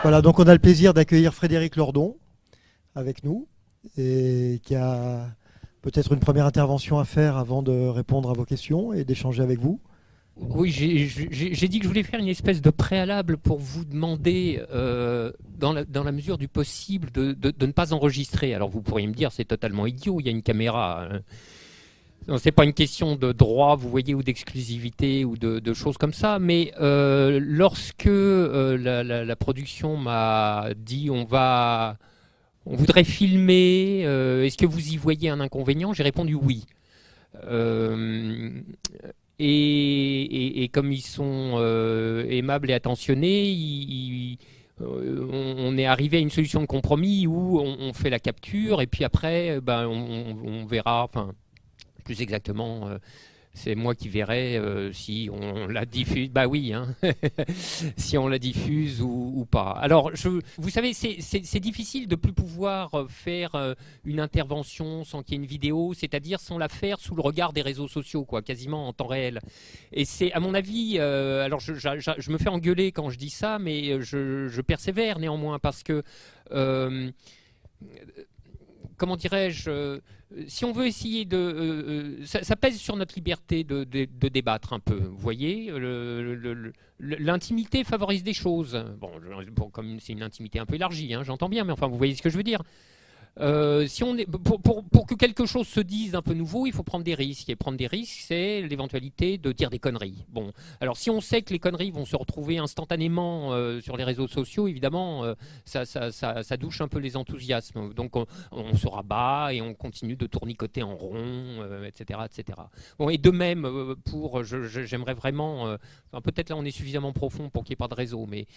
Voilà, donc on a le plaisir d'accueillir Frédéric Lordon avec nous et qui a peut-être une première intervention à faire avant de répondre à vos questions et d'échanger avec vous. Oui, j'ai dit que je voulais faire une espèce de préalable pour vous demander, dans la mesure du possible, de ne pas enregistrer. Alors vous pourriez me dire, c'est totalement idiot, il y a une caméra. Ce n'est pas une question de droit, vous voyez, ou d'exclusivité, ou de choses comme ça, mais lorsque la production m'a dit on voudrait filmer, est-ce que vous y voyez un inconvénient? J'ai répondu oui. Euh, et comme ils sont aimables et attentionnés, on est arrivé à une solution de compromis où on fait la capture et puis après, ben, on verra, enfin, plus exactement, c'est moi qui verrai si on la diffuse. Bah oui, hein, si on la diffuse ou pas. Alors, vous savez, c'est difficile de plus pouvoir faire une intervention sans qu'il y ait une vidéo, c'est-à-dire sans la faire sous le regard des réseaux sociaux, quoi, quasiment en temps réel. Et c'est, à mon avis, alors je me fais engueuler quand je dis ça, mais je persévère néanmoins parce que comment dirais-je, si on veut essayer ça pèse sur notre liberté de débattre un peu. Vous voyez, l'intimité favorise des choses. Bon, comme c'est une intimité un peu élargie, hein, j'entends bien, mais enfin, vous voyez ce que je veux dire. Si on est, pour que quelque chose se dise un peu nouveau, il faut prendre des risques. Et prendre des risques, c'est l'éventualité de dire des conneries. Bon, alors si on sait que les conneries vont se retrouver instantanément sur les réseaux sociaux, évidemment, ça douche un peu les enthousiasmes. Donc on se rabat et on continue de tournicoter en rond, etc., etc. Bon, et de même, j'aimerais vraiment, enfin, peut-être là on est suffisamment profond pour qu'il n'y ait pas de réseau, mais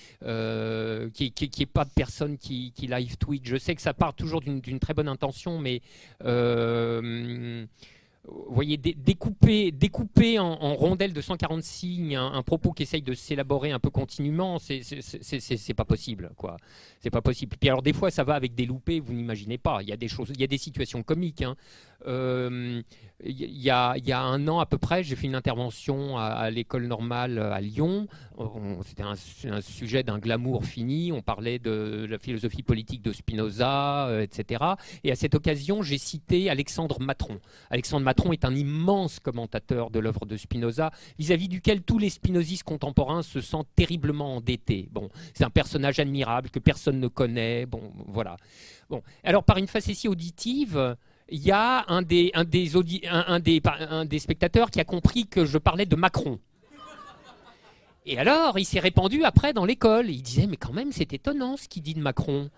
qu'il n'y ait pas de personnes qui live tweet. Je sais que ça part toujours d'une très bonne intention, mais vous voyez, découper en rondelles de 140 signes un propos qui essaye de s'élaborer un peu continuellement, c'est pas possible, quoi. C'est pas possible. Puis alors des fois, ça va avec des loupés, vous n'imaginez pas. Il y a des choses, il y a des situations comiques, hein. Il y a un an à peu près, j'ai fait une intervention à l'école normale à Lyon. C'était un sujet d'un glamour fini. On parlait de la philosophie politique de Spinoza, etc. Et à cette occasion, j'ai cité Alexandre Matron. Alexandre Matron est un immense commentateur de l'œuvre de Spinoza, vis-à-vis duquel tous les spinozistes contemporains se sentent terriblement endettés. Bon, c'est un personnage admirable que personne ne connaît. Bon, voilà. Bon, alors par une facétie auditive, il y a un des spectateurs qui a compris que je parlais de Macron. Et alors, il s'est répandu après dans l'école. Il disait, mais quand même, c'est étonnant ce qu'il dit de Macron.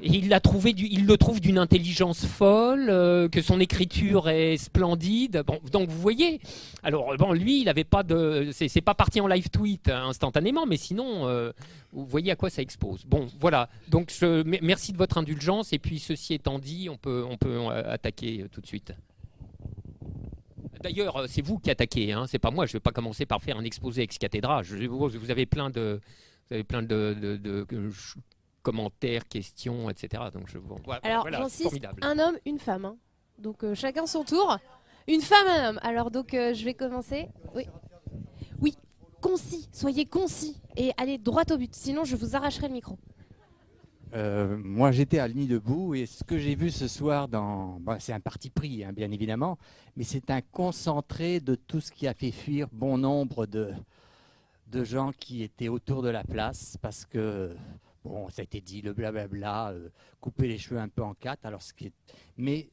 Et il le trouve d'une intelligence folle, que son écriture est splendide. Bon, donc vous voyez. Alors bon, lui, il avait pas de, c'est pas parti en live tweet instantanément, mais sinon, vous voyez à quoi ça expose. Bon, voilà. Donc merci de votre indulgence. Et puis ceci étant dit, on peut attaquer tout de suite. D'ailleurs, c'est vous qui attaquez, hein, c'est pas moi. Je vais pas commencer par faire un exposé ex cathedra. Vous avez plein de commentaires, questions, etc. Donc Alors, voilà, c'est j'insiste, formidable. un homme, une femme, hein. Donc chacun son tour. Une femme, un homme. Alors donc je vais commencer. Oui. Oui, concis, soyez concis et allez droit au but, sinon je vous arracherai le micro. Moi, j'étais à Nuit debout et ce que j'ai vu ce soir, c'est un parti pris, hein, bien évidemment, mais c'est un concentré de tout ce qui a fait fuir bon nombre de gens qui étaient autour de la place parce que, bon, ça a été dit, le blablabla, couper les cheveux un peu en quatre. Alors, mais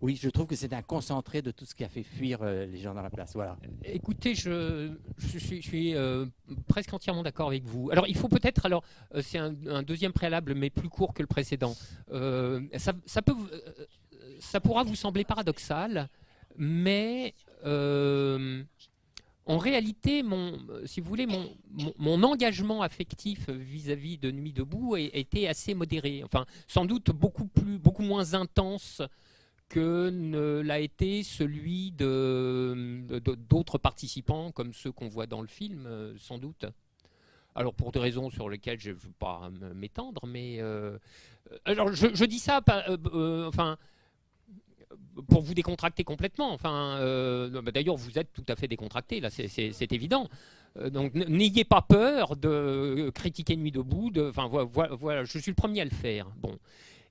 oui, je trouve que c'est un concentré de tout ce qui a fait fuir les gens dans la place. Voilà. Écoutez, je suis presque entièrement d'accord avec vous. Alors, il faut peut-être, alors, c'est un deuxième préalable, mais plus court que le précédent. Ça pourra vous sembler paradoxal, mais en réalité, si vous voulez, mon engagement affectif vis-à-vis de Nuit debout était assez modéré. Enfin, sans doute beaucoup moins intense que ne l'a été celui d'autres participants, comme ceux qu'on voit dans le film, sans doute. Alors, pour des raisons sur lesquelles je ne veux pas m'étendre, mais... alors, je dis ça, enfin... pour vous décontracter complètement. Enfin, d'ailleurs, vous êtes tout à fait décontracté, là, c'est évident. Donc, n'ayez pas peur de critiquer Nuit debout. Enfin, voilà, je suis le premier à le faire. Bon.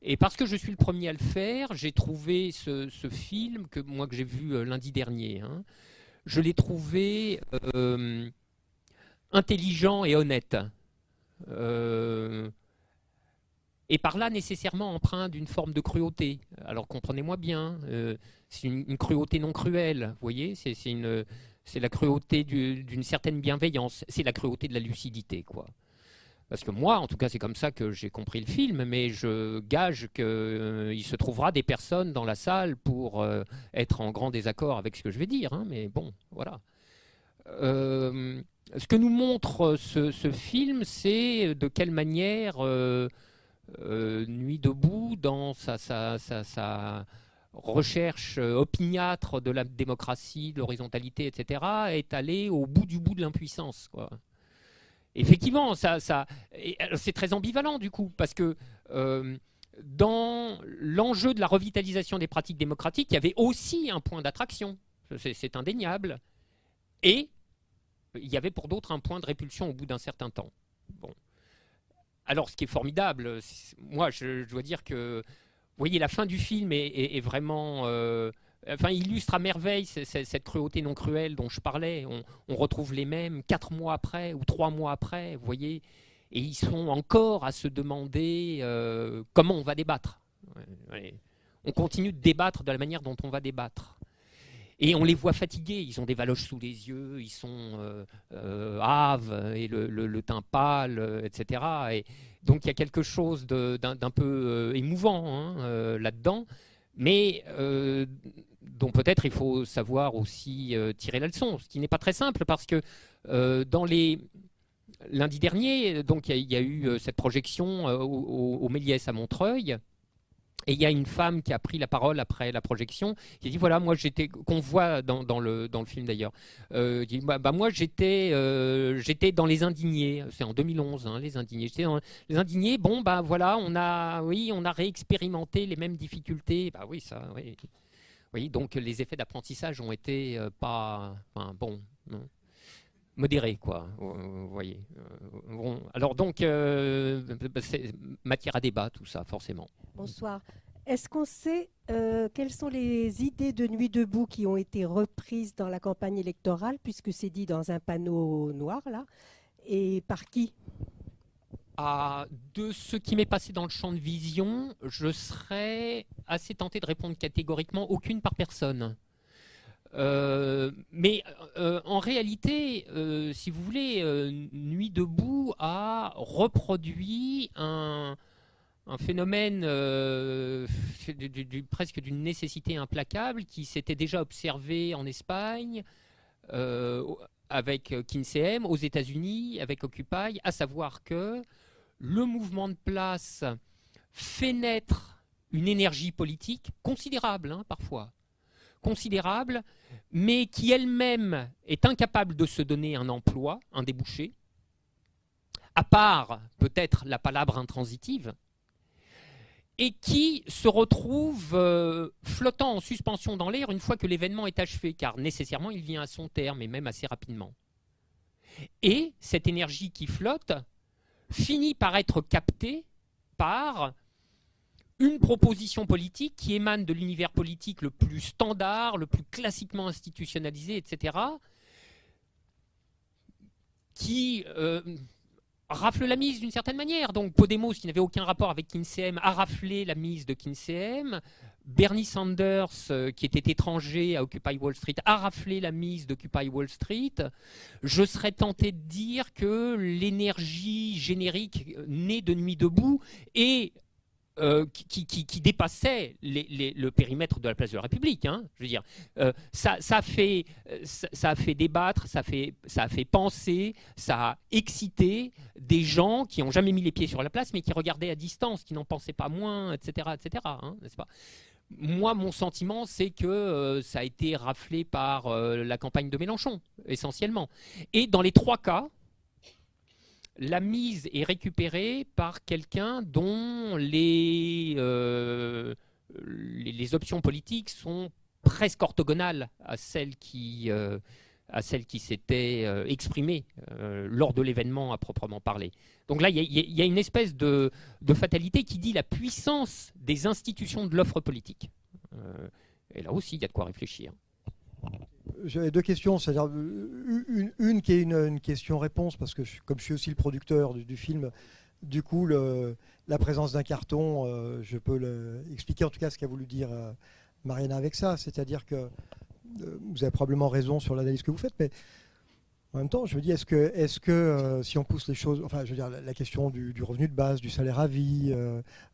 Et parce que je suis le premier à le faire, j'ai trouvé ce film que j'ai vu lundi dernier. Hein, je l'ai trouvé intelligent et honnête. Et par là nécessairement empreint d'une forme de cruauté. Alors comprenez-moi bien, c'est une cruauté non cruelle, vous voyez, c'est la cruauté d'une certaine bienveillance, c'est la cruauté de la lucidité, quoi. Parce que moi, en tout cas, c'est comme ça que j'ai compris le film, mais je gage qu'il se trouvera des personnes dans la salle pour être en grand désaccord avec ce que je vais dire, hein, mais bon, voilà. Ce que nous montre ce film, c'est de quelle manière Nuit debout, dans sa recherche opiniâtre de la démocratie, de l'horizontalité, etc., est allé au bout de l'impuissance, quoi. Effectivement, c'est très ambivalent du coup, parce que dans l'enjeu de la revitalisation des pratiques démocratiques, il y avait aussi un point d'attraction, c'est indéniable, et il y avait pour d'autres un point de répulsion au bout d'un certain temps. Bon. Alors, ce qui est formidable, moi, je dois dire que, vous voyez, la fin du film est vraiment... illustre à merveille cette cruauté non cruelle dont je parlais. On retrouve les mêmes 4 mois après ou 3 mois après, vous voyez, et ils sont encore à se demander comment on va débattre. Ouais. On continue de débattre de la manière dont on va débattre. Et on les voit fatigués, ils ont des valoches sous les yeux, ils sont hâves et le teint pâle, etc. Et donc il y a quelque chose d'un peu émouvant hein, là-dedans, mais dont peut-être il faut savoir aussi tirer la leçon, ce qui n'est pas très simple parce que lundi dernier, donc il y a eu cette projection au Méliès à Montreuil. Et il y a une femme qui a pris la parole après la projection, qui a dit voilà, moi j'étais, qu'on voit dans le film d'ailleurs, dit moi j'étais dans Les Indignés, c'est en 2011, hein, Les Indignés. J'étais dans Les Indignés, bon voilà, on a réexpérimenté les mêmes difficultés, oui ça, oui. Oui, donc les effets d'apprentissage ont été modérés, quoi, vous voyez. Bon, alors donc, c'est matière à débat, tout ça, forcément. Bonsoir. Est-ce qu'on sait quelles sont les idées de Nuit debout qui ont été reprises dans la campagne électorale, puisque c'est dit dans un panneau noir, là, et par qui ? De ce qui m'est passé dans le champ de vision, je serais assez tenté de répondre catégoriquement, aucune par personne. Mais en réalité, si vous voulez, Nuit debout a reproduit un phénomène presque d'une nécessité implacable qui s'était déjà observé en Espagne avec KinseyM, aux États-Unis avec Occupy, à savoir que le mouvement de place fait naître une énergie politique considérable, hein, parfois, considérable, mais qui elle-même est incapable de se donner un emploi, un débouché, à part peut-être la palabre intransitive, et qui se retrouve flottant en suspension dans l'air une fois que l'événement est achevé, car nécessairement il vient à son terme, et même assez rapidement. Et cette énergie qui flotte finit par être captée par une proposition politique qui émane de l'univers politique le plus standard, le plus classiquement institutionnalisé, etc., qui rafle la mise d'une certaine manière. Donc Podemos, qui n'avait aucun rapport avec KinseyM, a raflé la mise de KinseyM. Bernie Sanders, qui était étranger à Occupy Wall Street, a raflé la mise d'Occupy Wall Street. Je serais tenté de dire que l'énergie générique née de Nuit debout et qui dépassait le périmètre de la place de la République. Hein, je veux dire, ça a fait débattre, ça a fait penser, ça a excité des gens qui n'ont jamais mis les pieds sur la place, mais qui regardaient à distance, qui n'en pensaient pas moins, etc., etc. Hein, n'est-ce pas ? Moi, mon sentiment, c'est que ça a été raflé par la campagne de Mélenchon, essentiellement. Et dans les 3 cas, la mise est récupérée par quelqu'un dont les les options politiques sont presque orthogonales à celles qui s'étaient exprimées lors de l'événement à proprement parler. Donc là, il y a une espèce de fatalité qui dit la puissance des institutions de l'offre politique. Et là aussi, il y a de quoi réfléchir. J'avais deux questions, c'est-à-dire une qui est une question-réponse, parce que comme je suis aussi le producteur du film, du coup, la présence d'un carton, je peux expliquer en tout cas ce qu'a voulu dire Mariana avec ça, c'est-à-dire que vous avez probablement raison sur l'analyse que vous faites, mais en même temps, je me dis, est-ce que si on pousse les choses, enfin, je veux dire, la question du revenu de base, du salaire à vie,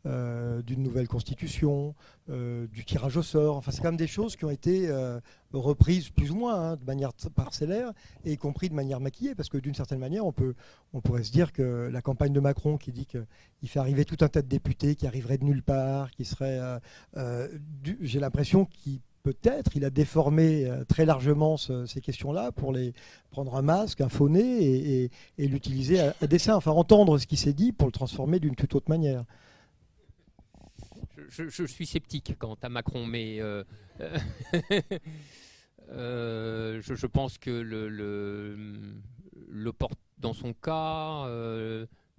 d'une nouvelle constitution, du tirage au sort, enfin, c'est quand même des choses qui ont été reprises plus ou moins, hein, de manière parcellaire, et y compris de manière maquillée, parce que d'une certaine manière, on pourrait se dire que la campagne de Macron qui dit qu'il fait arriver tout un tas de députés qui arriveraient de nulle part, qui seraient, j'ai l'impression qu'il peut-être, il a déformé très largement ces questions-là pour les prendre un masque, un faux nez et l'utiliser à dessein. Enfin, entendre ce qui s'est dit pour le transformer d'une toute autre manière. Je suis sceptique quant à Macron, mais je pense que dans son cas,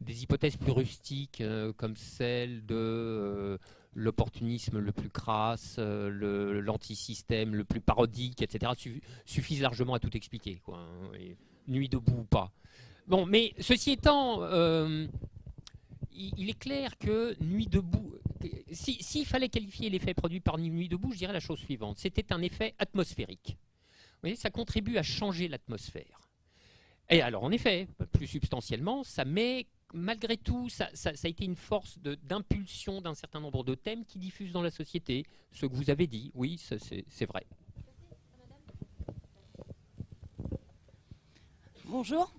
des hypothèses plus rustiques comme celle de l'opportunisme le plus crasse, l'antisystème le plus parodique, etc., suffisent largement à tout expliquer, quoi, hein, nuit debout ou pas. Bon, mais ceci étant, il est clair que Nuit debout, s'il fallait qualifier l'effet produit par Nuit debout, je dirais la chose suivante. C'était un effet atmosphérique. Vous voyez, ça contribue à changer l'atmosphère. Et alors, en effet, plus substantiellement, ça met, malgré tout, ça a été une force d'impulsion d'un certain nombre de thèmes qui diffusent dans la société. Ce que vous avez dit, oui, c'est vrai. Bonjour.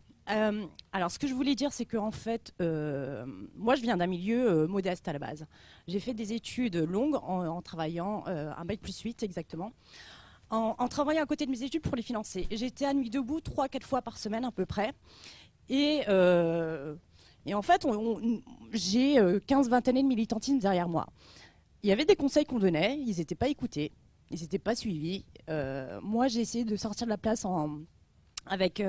Alors, ce que je voulais dire, c'est qu'en fait, moi, je viens d'un milieu modeste à la base. J'ai fait des études longues en travaillant, un bac plus 8 exactement, en travaillant à côté de mes études pour les financer. J'étais à Nuit debout 3-4 fois par semaine à peu près. Et en fait, j'ai 15-20 années de militantisme derrière moi. Il y avait des conseils qu'on donnait, ils n'étaient pas écoutés, ils n'étaient pas suivis. Moi, j'ai essayé de sortir de la place avec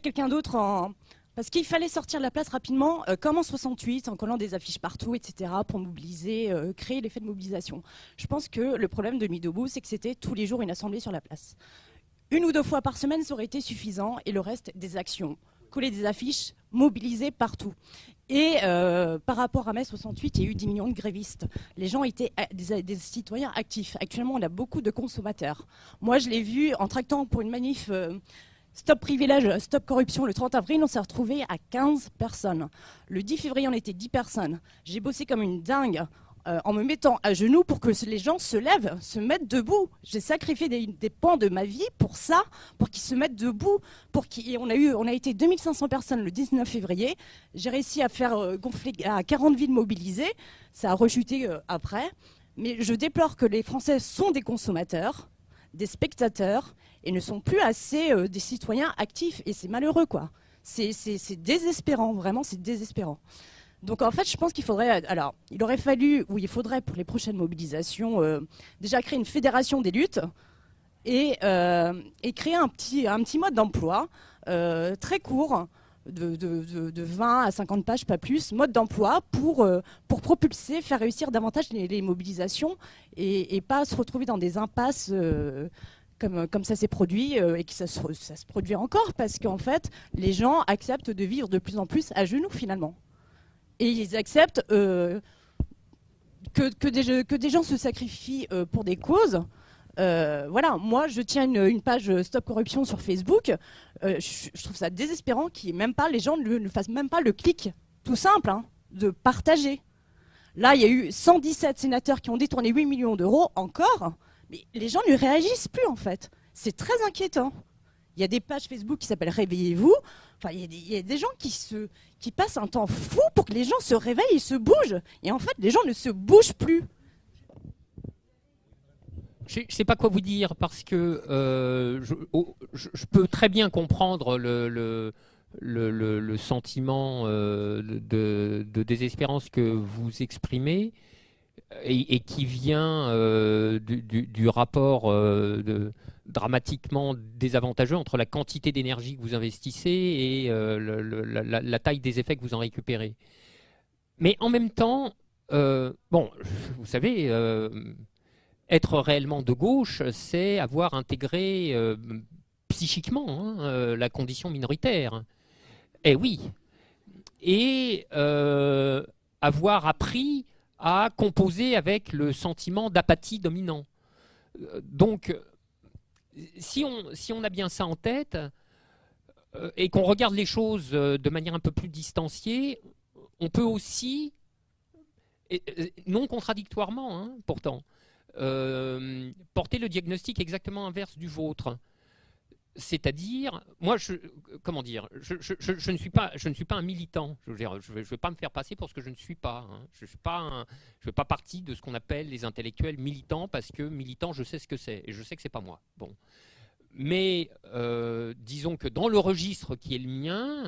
quelqu'un d'autre, parce qu'il fallait sortir de la place rapidement, comme en 68, en collant des affiches partout, etc., pour mobiliser, créer l'effet de mobilisation. Je pense que le problème de Nuit debout, c'est que c'était tous les jours une assemblée sur la place. 1 ou 2 fois par semaine, ça aurait été suffisant, et le reste, des actions. Coller des affiches, mobiliser partout. Et par rapport à mai 68, il y a eu 10 millions de grévistes. Les gens étaient des citoyens actifs. Actuellement, on a beaucoup de consommateurs. Moi, je l'ai vu en tractant pour une manif Stop privilège, stop corruption. Le 30 avril, on s'est retrouvé à 15 personnes. Le 10 février, on était 10 personnes. J'ai bossé comme une dingue en me mettant à genoux pour que les gens se lèvent, se mettent debout. J'ai sacrifié des pans de ma vie pour ça, pour qu'ils se mettent debout. Et on a été 2500 personnes le 19 février. J'ai réussi à faire gonfler à 40 villes mobilisées. Ça a rechuté après. Mais je déplore que les Français sont des consommateurs, des spectateurs, et ne sont plus assez des citoyens actifs. Et c'est malheureux, quoi. C'est désespérant, vraiment, c'est désespérant. Donc en fait, je pense qu'il faudrait, alors il aurait fallu, ou il faudrait pour les prochaines mobilisations, déjà créer une fédération des luttes et créer un petit mode d'emploi très court, de 20 à 50 pages, pas plus, mode d'emploi pour propulser, faire réussir davantage les mobilisations et pas se retrouver dans des impasses comme ça s'est produit et que ça se produit encore parce qu'en fait, les gens acceptent de vivre de plus en plus à genoux finalement. Et ils acceptent que des gens se sacrifient pour des causes. Voilà, moi je tiens une page Stop Corruption sur Facebook. Je trouve ça désespérant les gens ne fassent même pas le clic, tout simple, hein, de partager. Là, il y a eu 117 sénateurs qui ont détourné 8 millions d'euros encore, mais les gens ne réagissent plus en fait. C'est très inquiétant. Il y a des pages Facebook qui s'appellent Réveillez-vous. Enfin, il y a des gens qui passent un temps fou pour que les gens se réveillent et se bougent. Et en fait, les gens ne se bougent plus. Je ne sais pas quoi vous dire parce que je peux très bien comprendre le sentiment de désespérance que vous exprimez. et qui vient du rapport dramatiquement désavantageux entre la quantité d'énergie que vous investissez et la taille des effets que vous en récupérez. Mais en même temps, bon, vous savez, être réellement de gauche, c'est avoir intégré psychiquement la condition minoritaire. Eh oui. Et avoir appris à composer avec le sentiment d'apathie dominant. Donc, si on a bien ça en tête et qu'on regarde les choses de manière un peu plus distanciée, on peut aussi, non contradictoirement pourtant, porter le diagnostic exactement inverse du vôtre. C'est-à-dire, moi, je ne suis pas un militant. Je ne vais pas me faire passer pour ce que je ne suis pas. Je ne fais pas partie de ce qu'on appelle les intellectuels militants, parce que militant, je sais ce que c'est, et je sais que c'est pas moi. Bon. Mais disons que dans le registre qui est le mien,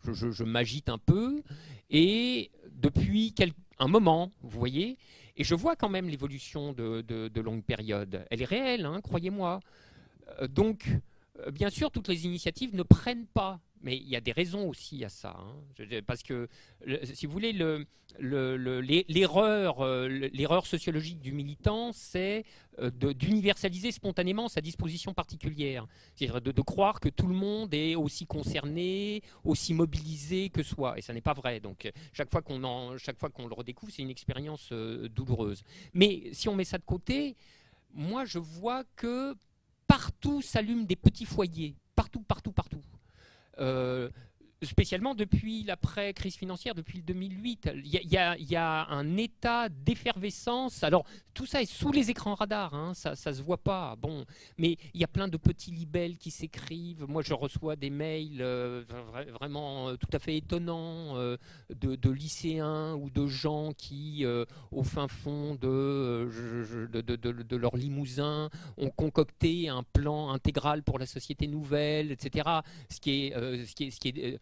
je m'agite un peu, et depuis un moment, vous voyez, et je vois quand même l'évolution de longue période. Elle est réelle, croyez-moi. Donc, bien sûr, toutes les initiatives ne prennent pas, mais il y a des raisons aussi à ça. Parce que, si vous voulez, l'erreur sociologique du militant, c'est d'universaliser spontanément sa disposition particulière. C'est-à-dire de croire que tout le monde est aussi concerné, aussi mobilisé que soi. Et ça n'est pas vrai. Donc, chaque fois qu'on le redécouvre, c'est une expérience douloureuse. Mais si on met ça de côté, moi, je vois que partout s'allument des petits foyers, partout. Spécialement depuis l'après-crise financière, depuis le 2008. Il y a un état d'effervescence. Alors, tout ça est sous les écrans radars, ça ne se voit pas. Bon, mais il y a plein de petits libelles qui s'écrivent. Moi, je reçois des mails vraiment tout à fait étonnants de lycéens ou de gens qui, au fin fond de leur Limousin, ont concocté un plan intégral pour la société nouvelle, etc. Ce qui est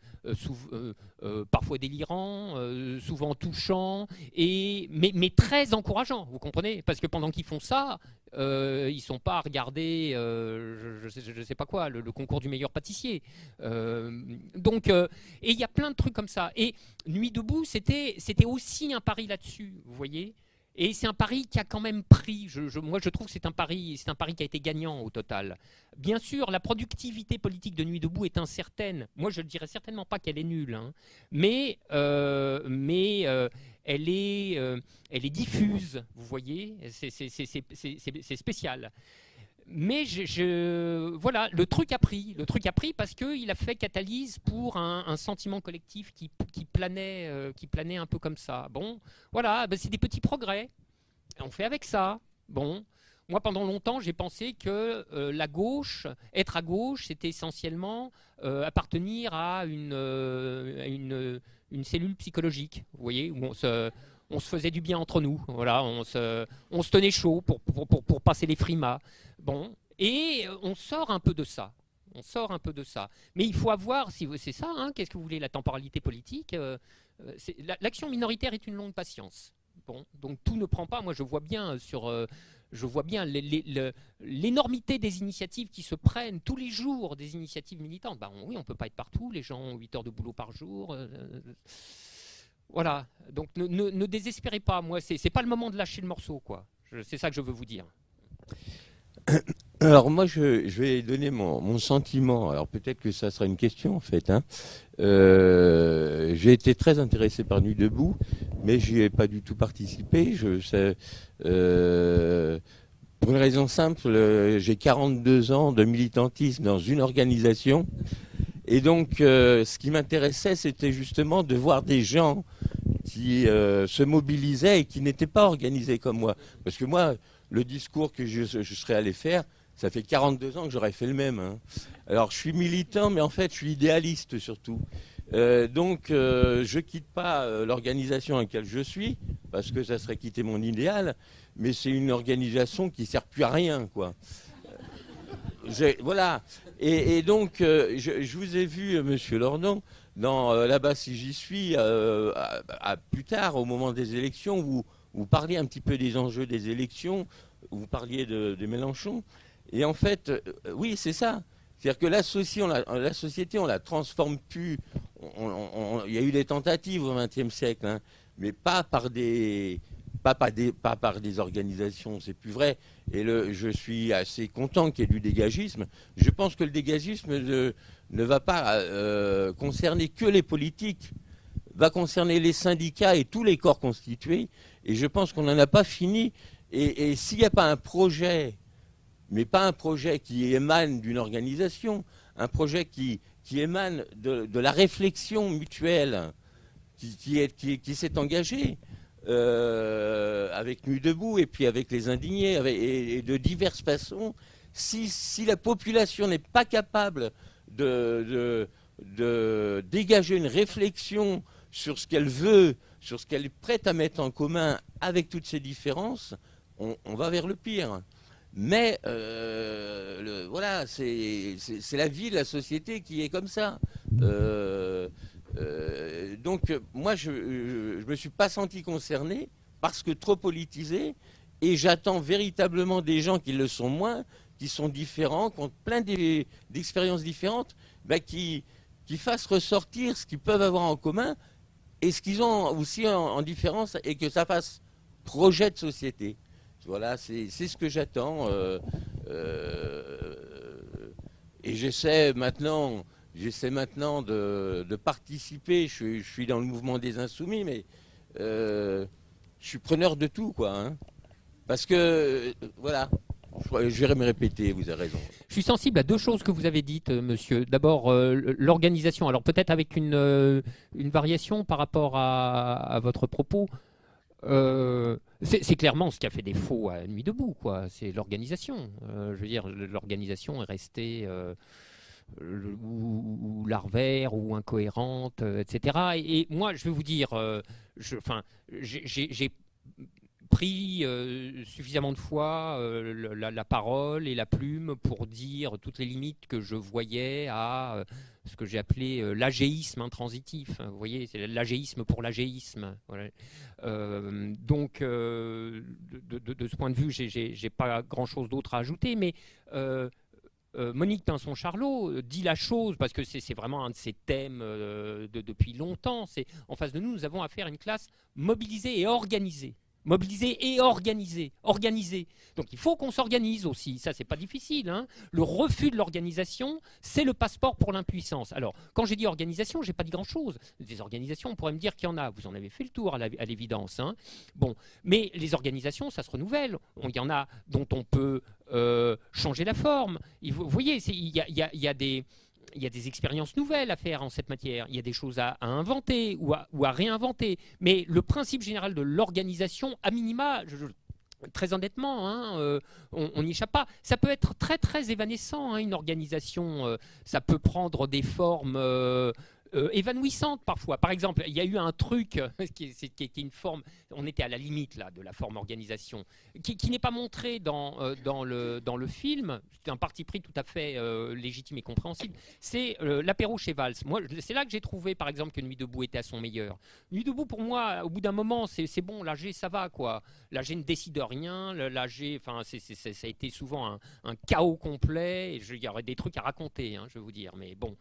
parfois délirant, souvent touchant, mais très encourageant, vous comprenez? Parce que pendant qu'ils font ça, ils ne sont pas à regarder, je sais pas quoi, le concours du meilleur pâtissier. Donc, et il y a plein de trucs comme ça. Et Nuit debout, c'était aussi un pari là-dessus, vous voyez? Et c'est un pari qui a quand même pris. Moi, je trouve que c'est un pari qui a été gagnant au total. Bien sûr, la productivité politique de Nuit debout est incertaine. Moi, je ne dirais certainement pas qu'elle est nulle, mais elle est diffuse. Vous voyez, c'est spécial. Mais voilà, le truc a pris parce qu'il a fait catalyse pour un sentiment collectif qui planait un peu comme ça. Bon, voilà, c'est des petits progrès. On fait avec ça. Bon, moi pendant longtemps j'ai pensé que la gauche, être à gauche, c'était essentiellement appartenir à une cellule psychologique. Vous voyez, où on se faisait du bien entre nous. Voilà, on se tenait chaud pour passer les frimas. Bon, et on sort un peu de ça. Mais il faut avoir, c'est ça, qu'est-ce que vous voulez, la temporalité politique, l'action minoritaire est une longue patience. Bon, donc tout ne prend pas. Moi, je vois bien l'énormité des initiatives qui se prennent tous les jours, des initiatives militantes. Oui, on ne peut pas être partout. Les gens ont 8 heures de boulot par jour. Voilà. Donc ne désespérez pas. Moi, c'est pas le moment de lâcher le morceau, quoi. C'est ça que je veux vous dire. Alors moi, je vais donner mon sentiment. Alors peut-être que ça sera une question en fait. J'ai été très intéressé par Nuit debout, mais j'y ai pas du tout participé. Pour une raison simple, j'ai 42 ans de militantisme dans une organisation. Et donc, ce qui m'intéressait, c'était justement de voir des gens qui se mobilisaient et qui n'étaient pas organisés comme moi. Parce que moi, le discours que je serais allé faire, ça fait 42 ans que j'aurais fait le même. Alors, je suis militant, mais en fait, je suis idéaliste surtout. Donc, je quitte pas l'organisation à laquelle je suis, parce que ça serait quitter mon idéal, mais c'est une organisation qui ne sert plus à rien, quoi. Voilà. Et donc, je vous ai vu, Monsieur Lordon, dans Là-bas si j'y suis, plus tard, au moment des élections, vous parliez un petit peu des enjeux des élections, vous parliez de Mélenchon, et en fait, oui, c'est ça. C'est-à-dire que la société, on la transforme plus. Il y a eu des tentatives au XXe siècle, hein, mais pas par des organisations, c'est plus vrai. Et je suis assez content qu'il y ait du dégagisme. Je pense que le dégagisme ne va pas concerner que les politiques, va concerner les syndicats et tous les corps constitués. Et je pense qu'on n'en a pas fini. Et s'il n'y a pas un projet, mais pas un projet qui émane d'une organisation, un projet qui émane de la réflexion mutuelle qui s'est engagée avec Nuit debout et puis avec les indignés et de diverses façons, si la population n'est pas capable de dégager une réflexion sur ce qu'elle veut, sur ce qu'elle est prête à mettre en commun avec toutes ces différences, on va vers le pire. Mais voilà, c'est la vie de la société qui est comme ça. Donc moi, je ne me suis pas senti concerné parce que trop politisé, et j'attends véritablement des gens qui le sont moins, qui sont différents, qui ont plein d'expériences différentes, qui fassent ressortir ce qu'ils peuvent avoir en commun et ce qu'ils ont aussi en différence, et que ça fasse projet de société. Voilà, c'est ce que j'attends. Et j'essaie maintenant de participer. Je suis dans le mouvement des Insoumis, mais je suis preneur de tout, quoi. Hein. Parce que, voilà, je vais me répéter, vous avez raison. Je suis sensible à deux choses que vous avez dites, monsieur. D'abord, l'organisation. Alors peut-être avec une variation par rapport à votre propos. C'est clairement ce qui a fait défaut à Nuit debout, quoi. C'est l'organisation. Je veux dire, l'organisation est restée ou larvaire ou incohérente, etc. Et moi, je vais vous dire, j'ai pris suffisamment de fois la parole et la plume pour dire toutes les limites que je voyais à ce que j'ai appelé l'agéisme intransitif. Vous voyez, c'est l'agéisme pour l'agéisme. Voilà. Donc, de ce point de vue, j'ai pas grand-chose d'autre à ajouter, mais Monique Pinson-Charlot dit la chose, parce que c'est vraiment un de ses thèmes depuis longtemps. C'est en face de nous, nous avons affaire à une classe mobilisée et organisée. Mobiliser et organiser. Donc il faut qu'on s'organise aussi, ça c'est pas difficile. Hein. Le refus de l'organisation, c'est le passeport pour l'impuissance. Alors quand j'ai dit organisation, j'ai pas dit grand chose. Des organisations, on pourrait me dire qu'il y en a, vous en avez fait le tour à l'évidence. Hein. Bon, mais les organisations, ça se renouvelle. Il y en a dont on peut changer la forme. Vous voyez, il y a des expériences nouvelles à faire en cette matière. Il y a des choses à inventer ou à réinventer. Mais le principe général de l'organisation, à minima, très honnêtement, hein, on n'y échappe pas. Ça peut être très, très évanescent, hein, une organisation. Ça peut prendre des formes évanouissantes parfois. Par exemple, il y a eu un truc qui est une forme, on était à la limite là, de la forme organisation, qui n'est pas montré dans le film. C'est un parti pris tout à fait légitime et compréhensible. C'est l'apéro chez Valls. Moi, c'est là que j'ai trouvé, par exemple, que Nuit debout était à son meilleur. Nuit debout, pour moi, au bout d'un moment, c'est bon, l'AG, ça va, quoi. L'AG ne décide rien. L'AG, enfin, ça a été souvent un chaos complet. Il y aurait des trucs à raconter, hein, je vais vous dire. Mais bon.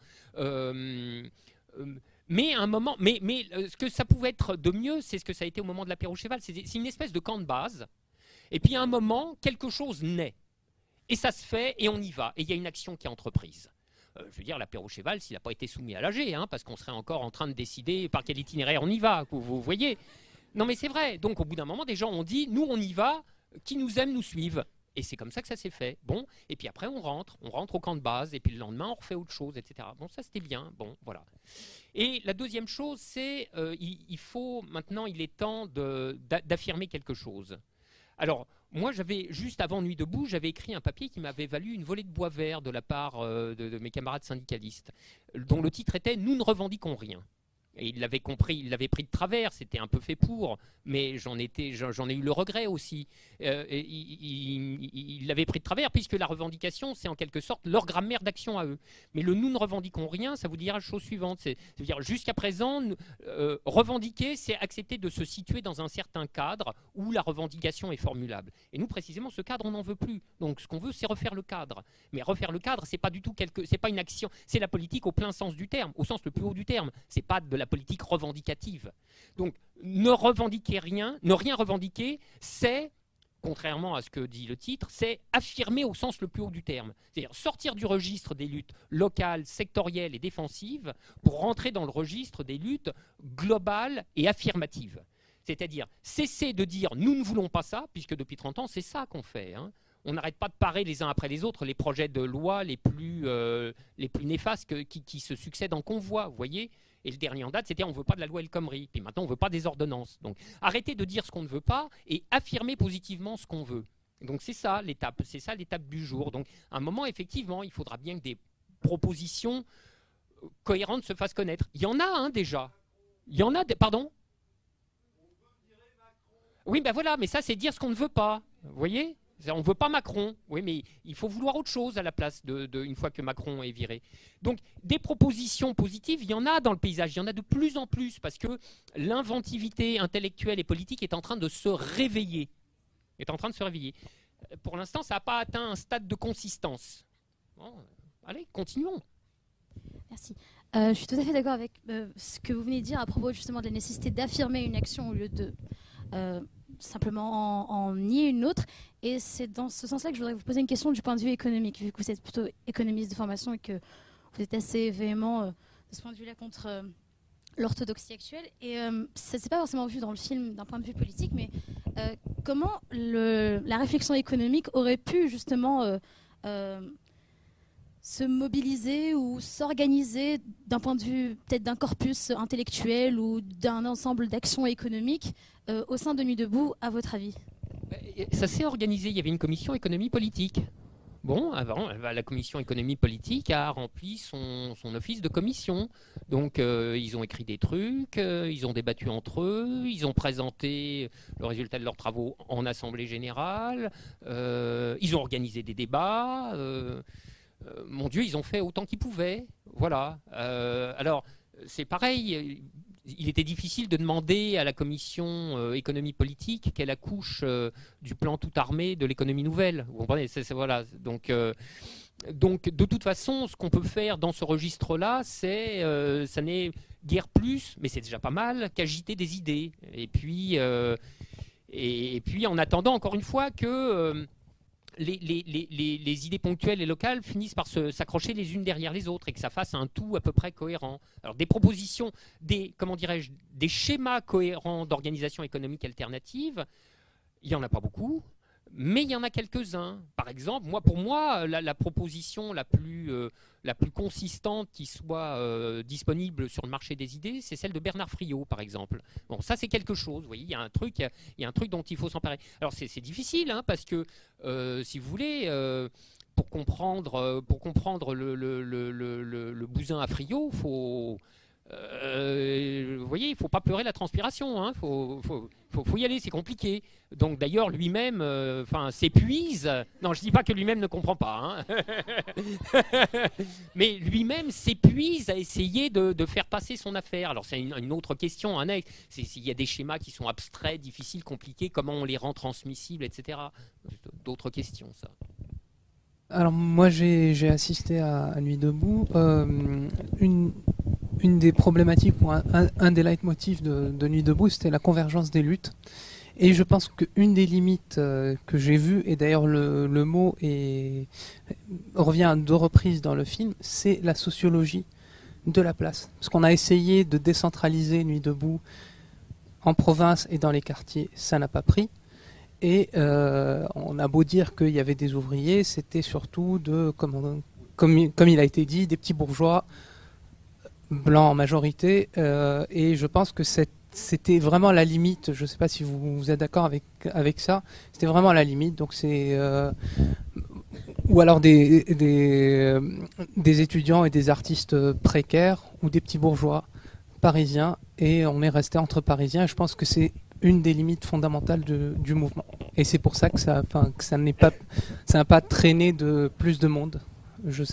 Mais à un moment, ce que ça pouvait être de mieux, c'est ce que ça a été au moment de l'apéro cheval. C'est une espèce de camp de base. Et puis à un moment, quelque chose naît. Et ça se fait, et on y va. Et il y a une action qui est entreprise. Je veux dire, l'apéro cheval, s'il n'a pas été soumis à l'AG, hein, parce qu'on serait encore en train de décider par quel itinéraire on y va. Vous voyez ? Non mais c'est vrai. Donc au bout d'un moment, des gens ont dit, nous on y va, qui nous aiment nous suivent. Et c'est comme ça que ça s'est fait. Bon, et puis après on rentre au camp de base, et puis le lendemain on refait autre chose, etc. Bon, ça c'était bien. Bon, voilà. Et la deuxième chose, c'est il faut maintenant, il est temps d'affirmer quelque chose. Alors, moi, juste avant Nuit debout, j'avais écrit un papier qui m'avait valu une volée de bois vert de la part de mes camarades syndicalistes, dont le titre était « Nous ne revendiquons rien ». Et il l'avait compris, il l'avait pris de travers, c'était un peu fait pour, mais j'en ai eu le regret aussi. Il l'avait pris de travers puisque la revendication, c'est en quelque sorte leur grammaire d'action à eux. Mais le « nous ne revendiquons rien », ça vous dira la chose suivante. C'est-à-dire, jusqu'à présent, revendiquer, c'est accepter de se situer dans un certain cadre où la revendication est formulable. Et nous, précisément, ce cadre, on n'en veut plus. Donc, ce qu'on veut, c'est refaire le cadre. Mais refaire le cadre, c'est pas du tout c'est pas une action, c'est la politique au plein sens du terme, au sens le plus haut du terme. C'est pas de la politique revendicative. Donc, ne revendiquer rien, ne rien revendiquer, c'est, contrairement à ce que dit le titre, c'est affirmer au sens le plus haut du terme. C'est-à-dire sortir du registre des luttes locales, sectorielles et défensives pour rentrer dans le registre des luttes globales et affirmatives. C'est-à-dire cesser de dire « nous ne voulons pas ça », puisque depuis 30 ans, c'est ça qu'on fait. On n'arrête pas de parer les uns après les autres les projets de loi les plus néfastes qui se succèdent en convoi, vous voyez. Et le dernier en date, c'était on ne veut pas de la loi El Khomri. Puis maintenant, on ne veut pas des ordonnances. Donc, arrêtez de dire ce qu'on ne veut pas et affirmer positivement ce qu'on veut. Donc, c'est ça l'étape du jour. Donc, à un moment, effectivement, il faudra bien que des propositions cohérentes se fassent connaître. Il y en a déjà. Il y en a pardon ? Oui, ben voilà, mais ça, c'est dire ce qu'on ne veut pas. Vous voyez ? On ne veut pas Macron, oui, mais il faut vouloir autre chose à la place une fois que Macron est viré. Donc, des propositions positives, il y en a dans le paysage, il y en a de plus en plus, parce que l'inventivité intellectuelle et politique est en train de se réveiller. Pour l'instant, ça n'a pas atteint un stade de consistance. Bon, allez, continuons. Merci. Je suis tout à fait d'accord avec ce que vous venez de dire à propos justement de la nécessité d'affirmer une action au lieu de simplement en nier une autre. Et c'est dans ce sens-là que je voudrais vous poser une question du point de vue économique, vu que vous êtes plutôt économiste de formation et que vous êtes assez véhément de ce point de vue-là contre l'orthodoxie actuelle. Et ça ne s'est pas forcément vu dans le film d'un point de vue politique, mais comment la réflexion économique aurait pu justement se mobiliser ou s'organiser d'un point de vue peut-être d'un corpus intellectuel ou d'un ensemble d'actions économiques au sein de Nuit debout, à votre avis? Ça s'est organisé, il y avait une commission économie politique. Bon, avant, la commission économie politique a rempli son office de commission. Donc, ils ont écrit des trucs, ils ont débattu entre eux, ils ont présenté le résultat de leurs travaux en assemblée générale, ils ont organisé des débats. Mon Dieu, ils ont fait autant qu'ils pouvaient. Voilà. Alors, c'est pareil. Il était difficile de demander à la commission économie politique qu'elle accouche du plan tout armé de l'économie nouvelle. Vous comprenez ? Voilà. Donc, de toute façon, ce qu'on peut faire dans ce registre-là, ça n'est guère plus, mais c'est déjà pas mal, qu'agiter des idées. Et puis, en attendant, encore une fois, que les idées ponctuelles et locales finissent par s'accrocher les unes derrière les autres et que ça fasse un tout à peu près cohérent. Alors des propositions, des schémas cohérents d'organisation économique alternative, il n'y en a pas beaucoup, mais il y en a quelques-uns. Par exemple, pour moi, la proposition la plus consistante qui soit disponible sur le marché des idées, c'est celle de Bernard Friot, par exemple. Bon, ça c'est quelque chose. Vous voyez, il y a un truc dont il faut s'emparer. Alors c'est difficile, parce que si vous voulez, pour comprendre le bousin à Friot, vous voyez, il ne faut pas pleurer la transpiration. Faut y aller, c'est compliqué. Donc d'ailleurs, lui-même s'épuise. Non, je ne dis pas que lui-même ne comprend pas. Mais lui-même s'épuise à essayer de faire passer son affaire. Alors c'est une autre question annexe. Il y a des schémas qui sont abstraits, difficiles, compliqués. Comment on les rend transmissibles, etc. D'autres questions, ça. Alors moi, j'ai assisté à Nuit debout. Une des problématiques ou un des leitmotifs de Nuit debout, c'était la convergence des luttes. Et je pense qu'une des limites que j'ai vues, et d'ailleurs le mot revient à 2 reprises dans le film, c'est la sociologie de la place. Parce qu'on a essayé de décentraliser Nuit debout en province et dans les quartiers, ça n'a pas pris. Et on a beau dire qu'il y avait des ouvriers, c'était surtout comme il a été dit, des petits bourgeois blancs en majorité, et je pense que c'était vraiment la limite. Je ne sais pas si vous êtes d'accord avec ça. C'était vraiment la limite. Donc ou alors des étudiants et des artistes précaires ou des petits bourgeois Parisiens et on est resté entre Parisiens. Je pense que c'est une des limites fondamentales du mouvement. Et c'est pour ça que ça n'a pas traîné de plus de monde. Je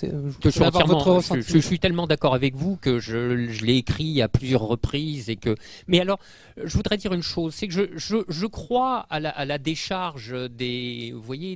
suis tellement d'accord avec vous que je l'ai écrit à plusieurs reprises. Mais alors, je voudrais dire une chose, c'est que je crois à la décharge vous voyez,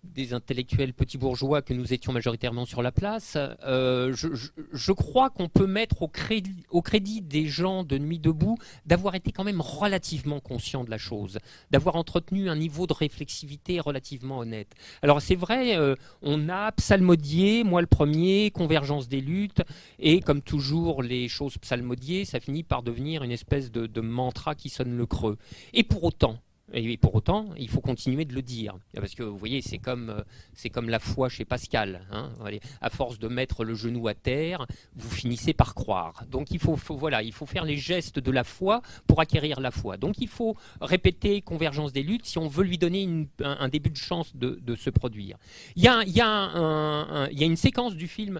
des intellectuels petits bourgeois que nous étions majoritairement sur la place. Je crois qu'on peut mettre au crédit des gens de Nuit debout d'avoir été quand même relativement conscients de la chose, d'avoir entretenu un niveau de réflexivité relativement honnête. Alors c'est vrai, on a psalmodié, moi le premier, convergence des luttes, et comme toujours les choses psalmodiées, ça finit par devenir une espèce de mantra qui sonne le creux. Et pour autant, il faut continuer de le dire. Parce que vous voyez, c'est comme la foi chez Pascal. Hein. À force de mettre le genou à terre, vous finissez par croire. Donc il faut faire les gestes de la foi pour acquérir la foi. Donc il faut répéter convergence des luttes si on veut lui donner un début de chance de se produire. Il y a une séquence du film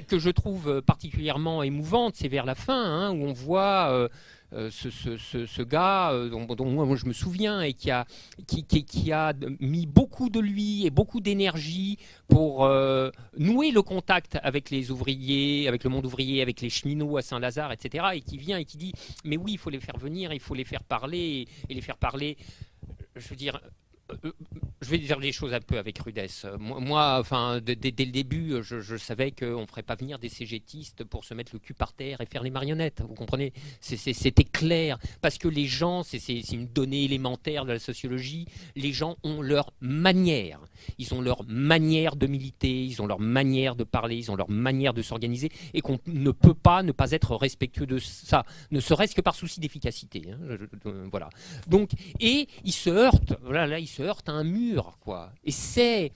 que je trouve particulièrement émouvante, c'est vers la fin, où on voit... ce gars dont moi je me souviens et qui a mis beaucoup de lui et beaucoup d'énergie pour nouer le contact avec les ouvriers, avec le monde ouvrier, avec les cheminots à Saint-Lazare, etc. Et qui vient et qui dit mais oui, il faut les faire venir, il faut les faire parler et les faire parler. Je veux dire. Je vais dire les choses un peu avec rudesse. Moi, dès le début, je savais qu'on ne ferait pas venir des cégétistes pour se mettre le cul par terre et faire les marionnettes. Vous comprenez ? C'était clair. Parce que les gens, c'est une donnée élémentaire de la sociologie, les gens ont leur manière. Ils ont leur manière de militer, ils ont leur manière de parler, ils ont leur manière de s'organiser, et qu'on ne peut pas ne pas être respectueux de ça, ne serait-ce que par souci d'efficacité. Voilà. Donc, et ils se heurtent. Voilà, là, ils se heurte à un mur, quoi. Et c'est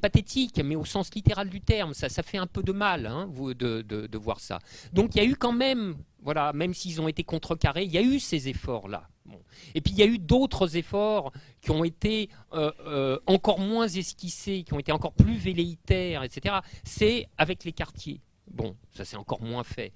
pathétique, mais au sens littéral du terme, ça fait un peu de mal de voir ça. Donc il y a eu quand même, voilà, même s'ils ont été contrecarrés, il y a eu ces efforts-là. Bon. Et puis il y a eu d'autres efforts qui ont été encore moins esquissés, qui ont été encore plus velléitaires, etc. C'est avec les quartiers. Bon, ça c'est encore moins fait.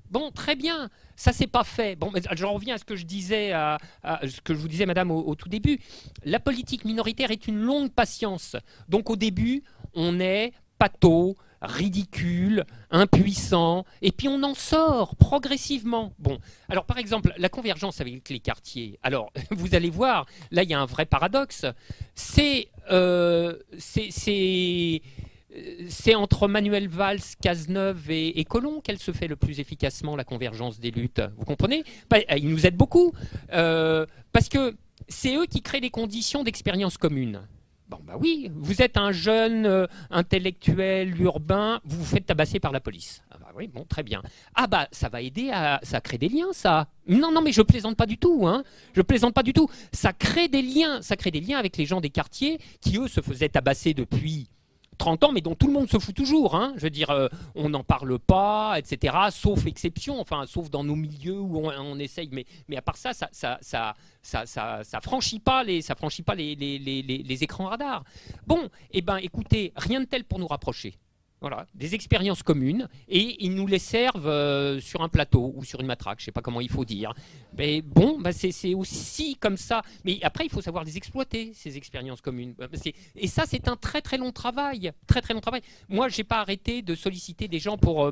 Bon, très bien, ça c'est pas fait. Bon, mais je reviens à ce que je disais, à ce que je vous disais, madame, au tout début. La politique minoritaire est une longue patience. Donc au début, on est pâteau, ridicule, impuissant, et puis on en sort progressivement. Bon, alors par exemple, la convergence avec les quartiers. Alors, vous allez voir, là il y a un vrai paradoxe. C'est entre Manuel Valls, Cazeneuve et Colomb qu'elle se fait le plus efficacement, la convergence des luttes. Vous comprenez ? Ils nous aident beaucoup, parce que c'est eux qui créent les conditions d'expérience commune. Bon, bah oui, vous êtes un jeune intellectuel urbain, vous vous faites tabasser par la police. Ah bah oui, bon, très bien. Ah bah, ça va aider ça crée des liens, ça. Non, mais je plaisante pas du tout, hein. Je plaisante pas du tout. Ça crée des liens avec les gens des quartiers qui, eux, se faisaient tabasser depuis 30 ans, mais dont tout le monde se fout toujours. Hein. Je veux dire, on n'en parle pas, etc. Sauf exception, sauf dans nos milieux où on essaye. Mais à part ça franchit pas les écrans radars. Bon, écoutez, rien de tel pour nous rapprocher. Voilà, des expériences communes, et ils nous les servent sur un plateau ou sur une matraque, je ne sais pas comment il faut dire. Mais bon, c'est aussi comme ça. Mais après, il faut savoir les exploiter, ces expériences communes. Et ça, c'est un très très long travail. Très très long travail. Moi, je n'ai pas arrêté de solliciter des gens pour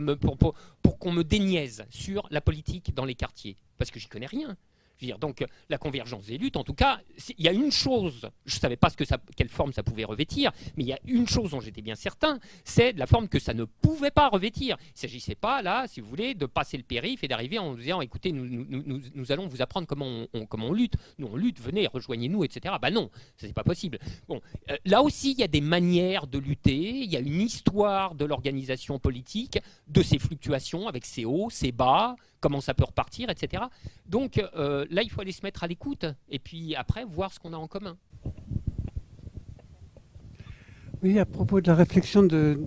qu'on me déniaise sur la politique dans les quartiers, parce que j'y connais rien. Je veux dire, donc la convergence des luttes, en tout cas, il y a une chose, je ne savais pas quelle forme ça pouvait revêtir, mais il y a une chose dont j'étais bien certain, c'est de la forme que ça ne pouvait pas revêtir. Il ne s'agissait pas, là, si vous voulez, de passer le périph' et d'arriver en disant, écoutez, nous allons vous apprendre comment on lutte. Nous, on lutte, venez, rejoignez-nous, etc. Ben non, ce n'est pas possible. Bon, là aussi, il y a des manières de lutter, il y a une histoire de l'organisation politique, de ces fluctuations avec ses hauts, ses bas, comment ça peut repartir, etc. Donc là, il faut aller se mettre à l'écoute et puis après, voir ce qu'on a en commun. Oui, à propos de la réflexion de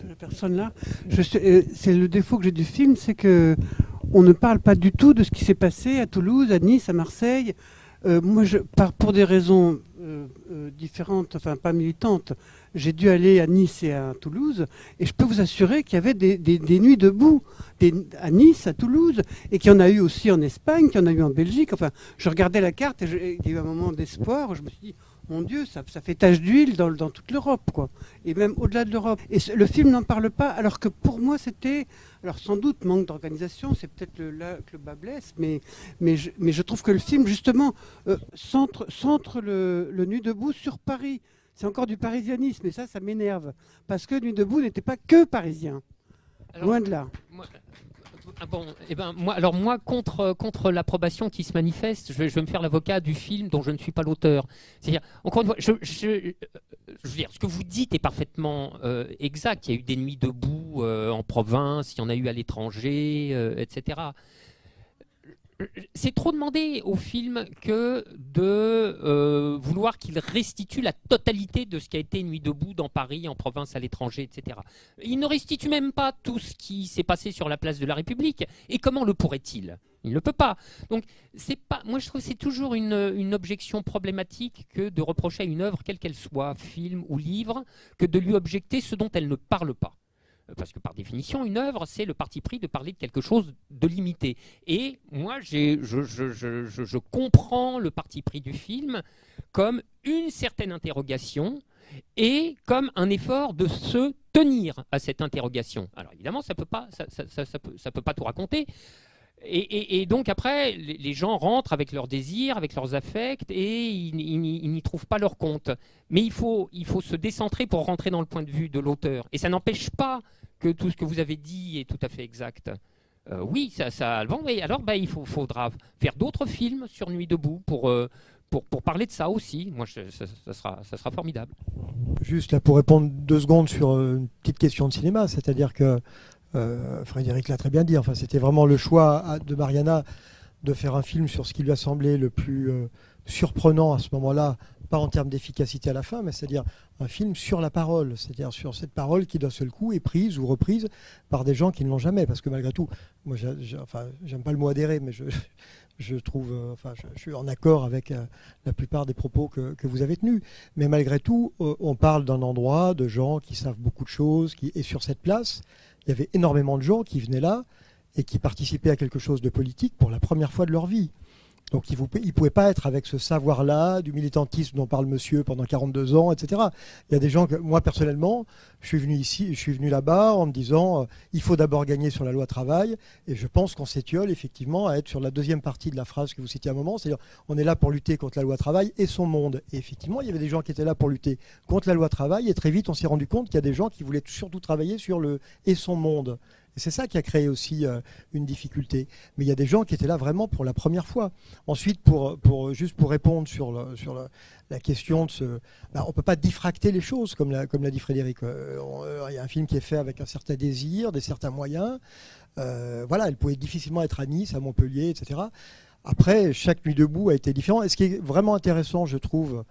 la personne là, c'est le défaut que j'ai du film, c'est que on ne parle pas du tout de ce qui s'est passé à Toulouse, à Nice, à Marseille. Moi, pour des raisons différentes, enfin pas militantes, j'ai dû aller à Nice et à Toulouse, et je peux vous assurer qu'il y avait des nuits debout à Nice, à Toulouse, et qu'il y en a eu aussi en Espagne, qu'il y en a eu en Belgique. Enfin, je regardais la carte et il y a eu un moment d'espoir où je me suis dit, mon Dieu, ça fait tache d'huile dans toute l'Europe, quoi. Et même au-delà de l'Europe. Et le film n'en parle pas, alors que pour moi, c'était... Alors sans doute, manque d'organisation, c'est peut-être là que le bas blesse, mais je trouve que le film, justement, centre le Nuit debout sur Paris. C'est encore du parisianisme, et ça m'énerve. Parce que Nuit debout n'était pas que parisien. Alors, loin de là. Moi, contre l'approbation qui se manifeste, je vais me faire l'avocat du film dont je ne suis pas l'auteur. C'est-à-dire, encore une fois, je veux dire, ce que vous dites est parfaitement exact. Il y a eu des nuits debout en province, il y en a eu à l'étranger, etc. C'est trop demandé au film que de vouloir qu'il restitue la totalité de ce qui a été Nuit debout dans Paris, en province, à l'étranger, etc. Il ne restitue même pas tout ce qui s'est passé sur la place de la République. Et comment le pourrait-il ? Il ne le peut pas. Donc, moi, je trouve que c'est toujours une objection problématique que de reprocher à une œuvre, quelle qu'elle soit, film ou livre, que de lui objecter ce dont elle ne parle pas. Parce que par définition, une œuvre, c'est le parti pris de parler de quelque chose de limité. Et moi, je comprends le parti pris du film comme une certaine interrogation et comme un effort de se tenir à cette interrogation. Alors évidemment, ça peut pas tout raconter. Et donc après, les gens rentrent avec leurs désirs, avec leurs affects, et ils n'y trouvent pas leur compte. Mais il faut se décentrer pour rentrer dans le point de vue de l'auteur. Et ça n'empêche pas que tout ce que vous avez dit est tout à fait exact. Oui, alors il faudra faire d'autres films sur Nuit debout pour parler de ça aussi. Moi, ça sera formidable. Juste là, pour répondre 2 secondes sur une petite question de cinéma, c'est-à-dire que Frédéric l'a très bien dit, enfin, c'était vraiment le choix de Mariana de faire un film sur ce qui lui a semblé le plus surprenant à ce moment-là, pas en termes d'efficacité à la fin, mais c'est-à-dire un film sur la parole, c'est-à-dire sur cette parole qui d'un seul coup est prise ou reprise par des gens qui ne l'ont jamais, parce que malgré tout, moi j'aime pas le mot adhérer, mais je trouve, je suis en accord avec la plupart des propos que vous avez tenus. Mais malgré tout, on parle d'un endroit, de gens qui savent beaucoup de choses, et sur cette place, il y avait énormément de gens qui venaient là et qui participaient à quelque chose de politique pour la première fois de leur vie. Donc ils ne pouvaient pas être avec ce savoir-là, du militantisme dont parle monsieur pendant 42 ans, etc. Il y a des gens que, moi personnellement, je suis venu là-bas en me disant il faut d'abord gagner sur la loi travail, et je pense qu'on s'étiole effectivement à être sur la deuxième partie de la phrase que vous citiez à un moment, c'est-à-dire on est là pour lutter contre la loi travail et son monde. Et effectivement, il y avait des gens qui étaient là pour lutter contre la loi travail, et très vite on s'est rendu compte qu'il y a des gens qui voulaient surtout travailler sur le et son monde. Et c'est ça qui a créé aussi une difficulté. Mais il y a des gens qui étaient là vraiment pour la première fois. Ensuite, juste pour répondre sur la question de on ne peut pas diffracter les choses, comme l'a dit Frédéric. Il y a un film qui est fait avec un certain désir, certains moyens. Elle pouvait difficilement être à Nice, à Montpellier, etc. Après, chaque Nuit debout a été différent. Et ce qui est vraiment intéressant, je trouve,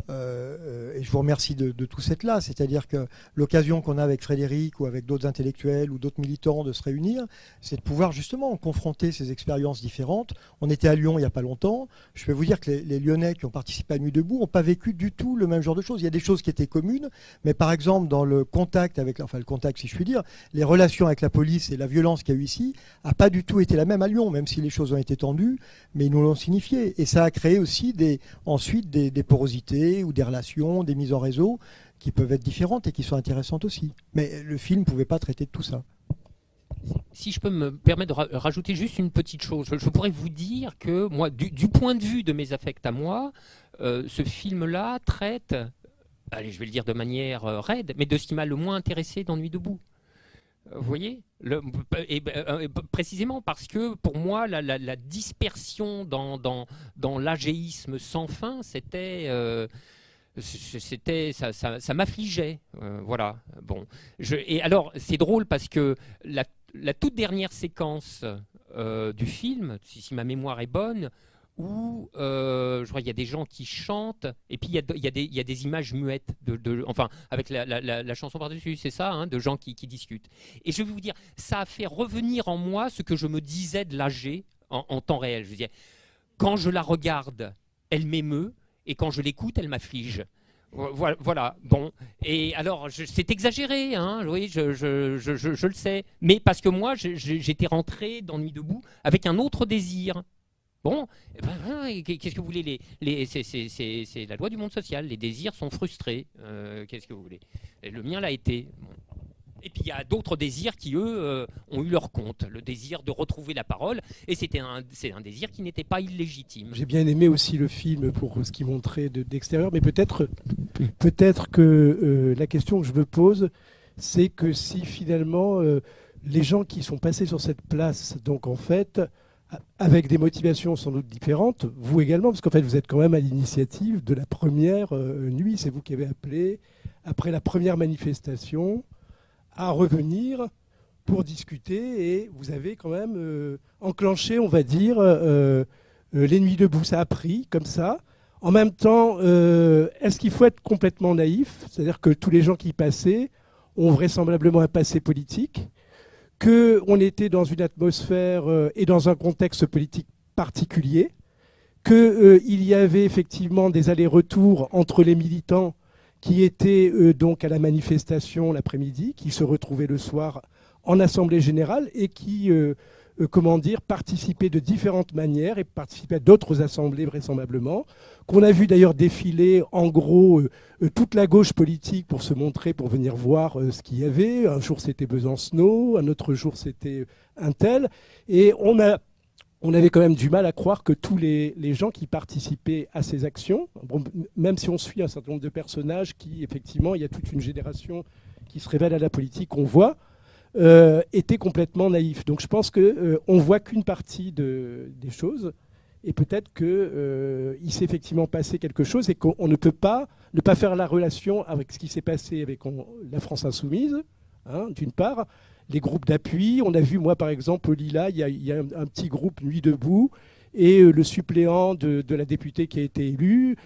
et je vous remercie de tout cette là, c'est-à-dire que l'occasion qu'on a avec Frédéric ou avec d'autres intellectuels ou d'autres militants de se réunir, c'est de pouvoir justement confronter ces expériences différentes. On était à Lyon il n'y a pas longtemps. Je peux vous dire que les Lyonnais qui ont participé à Nuit debout n'ont pas vécu du tout le même genre de choses. Il y a des choses qui étaient communes, mais par exemple dans le contact le contact si je puis dire, les relations avec la police et la violence qu'il y a eu ici n'a pas du tout été la même à Lyon, même si les choses ont été tendues, mais ils nous l'ont signifié. Et ça a créé aussi ensuite des porosités ou des relations, des mises en réseau qui peuvent être différentes et qui sont intéressantes aussi. Mais le film ne pouvait pas traiter de tout ça. Si je peux me permettre de rajouter juste une petite chose, je pourrais vous dire que moi, du point de vue de mes affects à moi, ce film-là traite, allez, je vais le dire de manière raide, mais de ce qui m'a le moins intéressé dans Nuit debout. Vous voyez précisément parce que pour moi la dispersion dans l'agéisme sans fin, ça m'affligeait. Voilà. Bon. Et alors c'est drôle parce que la toute dernière séquence du film, si ma mémoire est bonne, où je crois qu'il y a des gens qui chantent et puis il y a des images muettes enfin avec la chanson par-dessus, c'est ça, hein, de gens qui discutent. Et je vais vous dire, ça a fait revenir en moi ce que je me disais de l'AG en temps réel. Je veux dire, quand je la regarde, elle m'émeut, et quand je l'écoute, elle m'afflige. Voilà, bon. Et alors, c'est exagéré, hein, oui, je le sais. Mais parce que moi, j'étais rentré dans Nuit debout avec un autre désir. Bon, qu'est-ce que vous voulez, c'est la loi du monde social. Les désirs sont frustrés. Qu'est-ce que vous voulez? Le mien l'a été. Bon. Et puis il y a d'autres désirs qui, eux, ont eu leur compte. Le désir de retrouver la parole. Et c'est un désir qui n'était pas illégitime. J'ai bien aimé aussi le film pour ce qu'il montrait d'extérieur. Mais peut-être que la question que je me pose, c'est que si finalement les gens qui sont passés sur cette place, donc en fait, avec des motivations sans doute différentes, vous également, parce qu'en fait vous êtes quand même à l'initiative de la première nuit. C'est vous qui avez appelé, après la première manifestation, à revenir pour discuter, et vous avez quand même enclenché, on va dire, les Nuits debout. Ça a pris comme ça. En même temps, est-ce qu'il faut être complètement naïf? C'est-à-dire que tous les gens qui y passaient ont vraisemblablement un passé politique, qu'on était dans une atmosphère et dans un contexte politique particulier, qu'il y avait effectivement des allers-retours entre les militants qui étaient donc à la manifestation l'après-midi, qui se retrouvaient le soir en assemblée générale et qui participaient de différentes manières et participaient à d'autres assemblées vraisemblablement, qu'on a vu d'ailleurs défiler en gros toute la gauche politique pour se montrer, pour venir voir ce qu'il y avait. Un jour c'était Besancenot, un autre jour c'était un tel, et on avait quand même du mal à croire que tous les gens qui participaient à ces actions, bon, même si on suit un certain nombre de personnages qui, effectivement, il y a toute une génération qui se révèle à la politique, on voit, étaient complètement naïfs. Donc je pense qu'on ne voit qu'une partie des choses, et peut-être qu'il s'est effectivement passé quelque chose et qu'on ne peut pas ne pas faire la relation avec ce qui s'est passé avec la France insoumise, hein, d'une part, les groupes d'appui. On a vu, moi par exemple, au Lila, il y a un petit groupe Nuit debout, et le suppléant de la députée qui a été élue,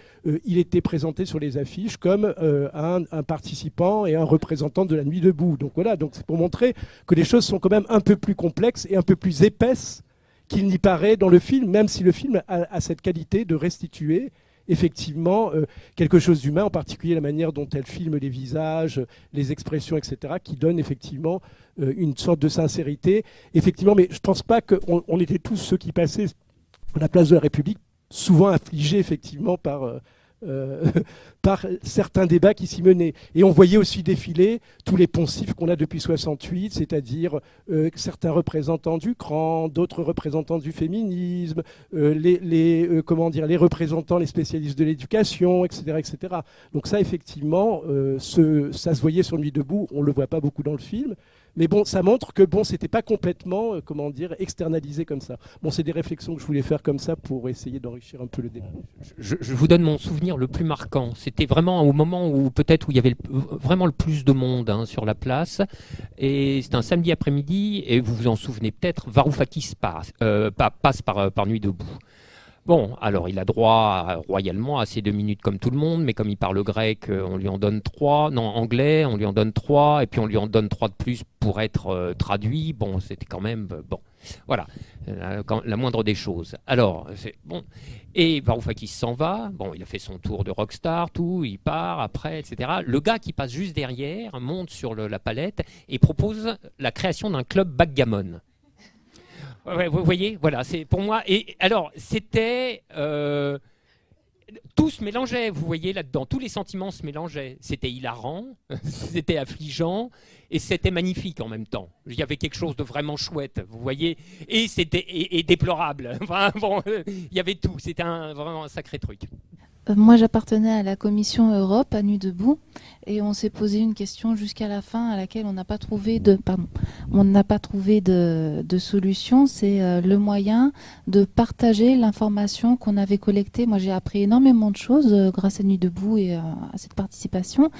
il était présenté sur les affiches comme un participant et un représentant de la Nuit debout. Donc voilà, donc c'est pour montrer que les choses sont quand même un peu plus complexes et un peu plus épaisses qu'il n'y paraît dans le film, même si le film a cette qualité de restituer effectivement quelque chose d'humain, en particulier la manière dont elle filme les visages, les expressions, etc., qui donne effectivement une sorte de sincérité. Effectivement, mais je ne pense pas qu'on était tous ceux qui passaient à la place de la République, souvent affligés effectivement par certains débats qui s'y menaient. Et on voyait aussi défiler tous les poncifs qu'on a depuis 68, c'est-à-dire certains représentants du CRAN, d'autres représentants du féminisme, les représentants, les spécialistes de l'éducation, etc., etc. Donc ça, effectivement, ça se voyait sur Nuit debout, on ne le voit pas beaucoup dans le film. Mais bon, ça montre que bon, c'était pas complètement, externalisé comme ça. Bon, c'est des réflexions que je voulais faire comme ça pour essayer d'enrichir un peu le débat. Je vous donne mon souvenir le plus marquant. C'était vraiment au moment où il y avait vraiment le plus de monde sur la place. Et c'est un samedi après-midi, et vous vous en souvenez peut-être, Varoufakis passe par Nuit debout. Bon, alors il a droit royalement à ses 2 minutes comme tout le monde, mais comme il parle grec, on lui en donne 3. Non, anglais, on lui en donne 3, et puis on lui en donne 3 de plus pour être traduit. Bon, c'était quand même... bon, voilà, la moindre des choses. Alors, c'est bon. Et Varoufakis s'en va. Bon, il a fait son tour de rockstar, tout, il part après, etc. Le gars qui passe juste derrière monte sur la palette et propose la création d'un club backgammon. Ouais, vous voyez, voilà, c'est pour moi. Et alors, c'était tout se mélangeait, vous voyez là-dedans, tous les sentiments se mélangeaient. C'était hilarant, c'était affligeant, et c'était magnifique en même temps. Il y avait quelque chose de vraiment chouette, vous voyez, et c'était et déplorable. Enfin, bon, il y avait tout. C'était vraiment un sacré truc. Moi, j'appartenais à la commission Europe à Nuit debout, et on s'est posé une question jusqu'à la fin à laquelle on n'a pas trouvé de solution. C'est le moyen de partager l'information qu'on avait collectée. Moi, j'ai appris énormément de choses grâce à Nuit debout et à cette participation.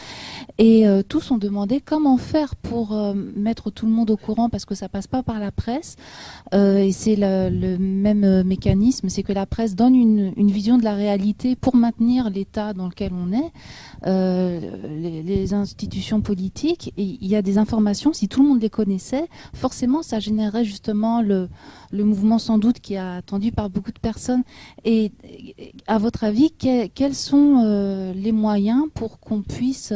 Et tous ont demandé comment faire pour mettre tout le monde au courant, parce que ça passe pas par la presse. Et c'est le même mécanisme, c'est que la presse donne une vision de la réalité pour maintenir maintenir l'état dans lequel on est, les institutions politiques, et il y a des informations, si tout le monde les connaissait, forcément ça générerait justement le mouvement sans doute qui est attendu par beaucoup de personnes. Et à votre avis, quels sont les moyens pour qu'on puisse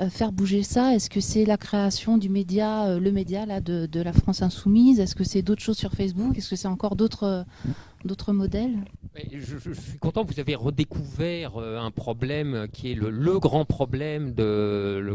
faire bouger ça? Est-ce que c'est la création du média, le média là, de la France Insoumise? Est-ce que c'est d'autres choses sur Facebook? Est-ce que c'est encore d'autres modèles? Je suis content, vous avez redécouvert un problème qui est le grand problème de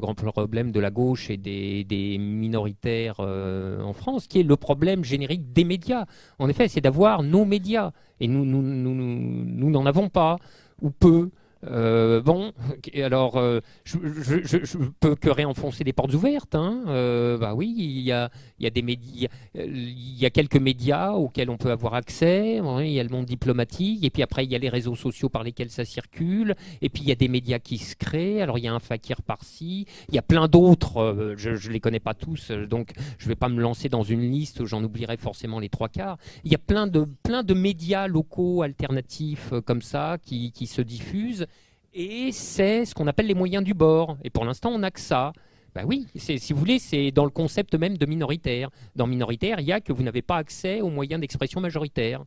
la gauche et des minoritaires en France, qui est le problème générique des médias. En effet, c'est d'avoir nos médias. Et nous n'en avons pas, ou peu. Bon, alors je peux que réenfoncer des portes ouvertes. Bah oui, il y a des médias, il y a quelques médias auxquels on peut avoir accès. Il y a le monde diplomatique, et puis après il y a les réseaux sociaux par lesquels ça circule, et puis il y a des médias qui se créent. Alors il y a un fakir par-ci, il y a plein d'autres. Je les connais pas tous, donc je vais pas me lancer dans une liste où j'en oublierai forcément les 3/4. Il y a plein de médias locaux alternatifs comme ça qui se diffusent. Et c'est ce qu'on appelle les moyens du bord. Et pour l'instant, on n'a que ça. Ben oui, si vous voulez, c'est dans le concept même de minoritaire. Dans minoritaire, il y a que vous n'avez pas accès aux moyens d'expression majoritaire.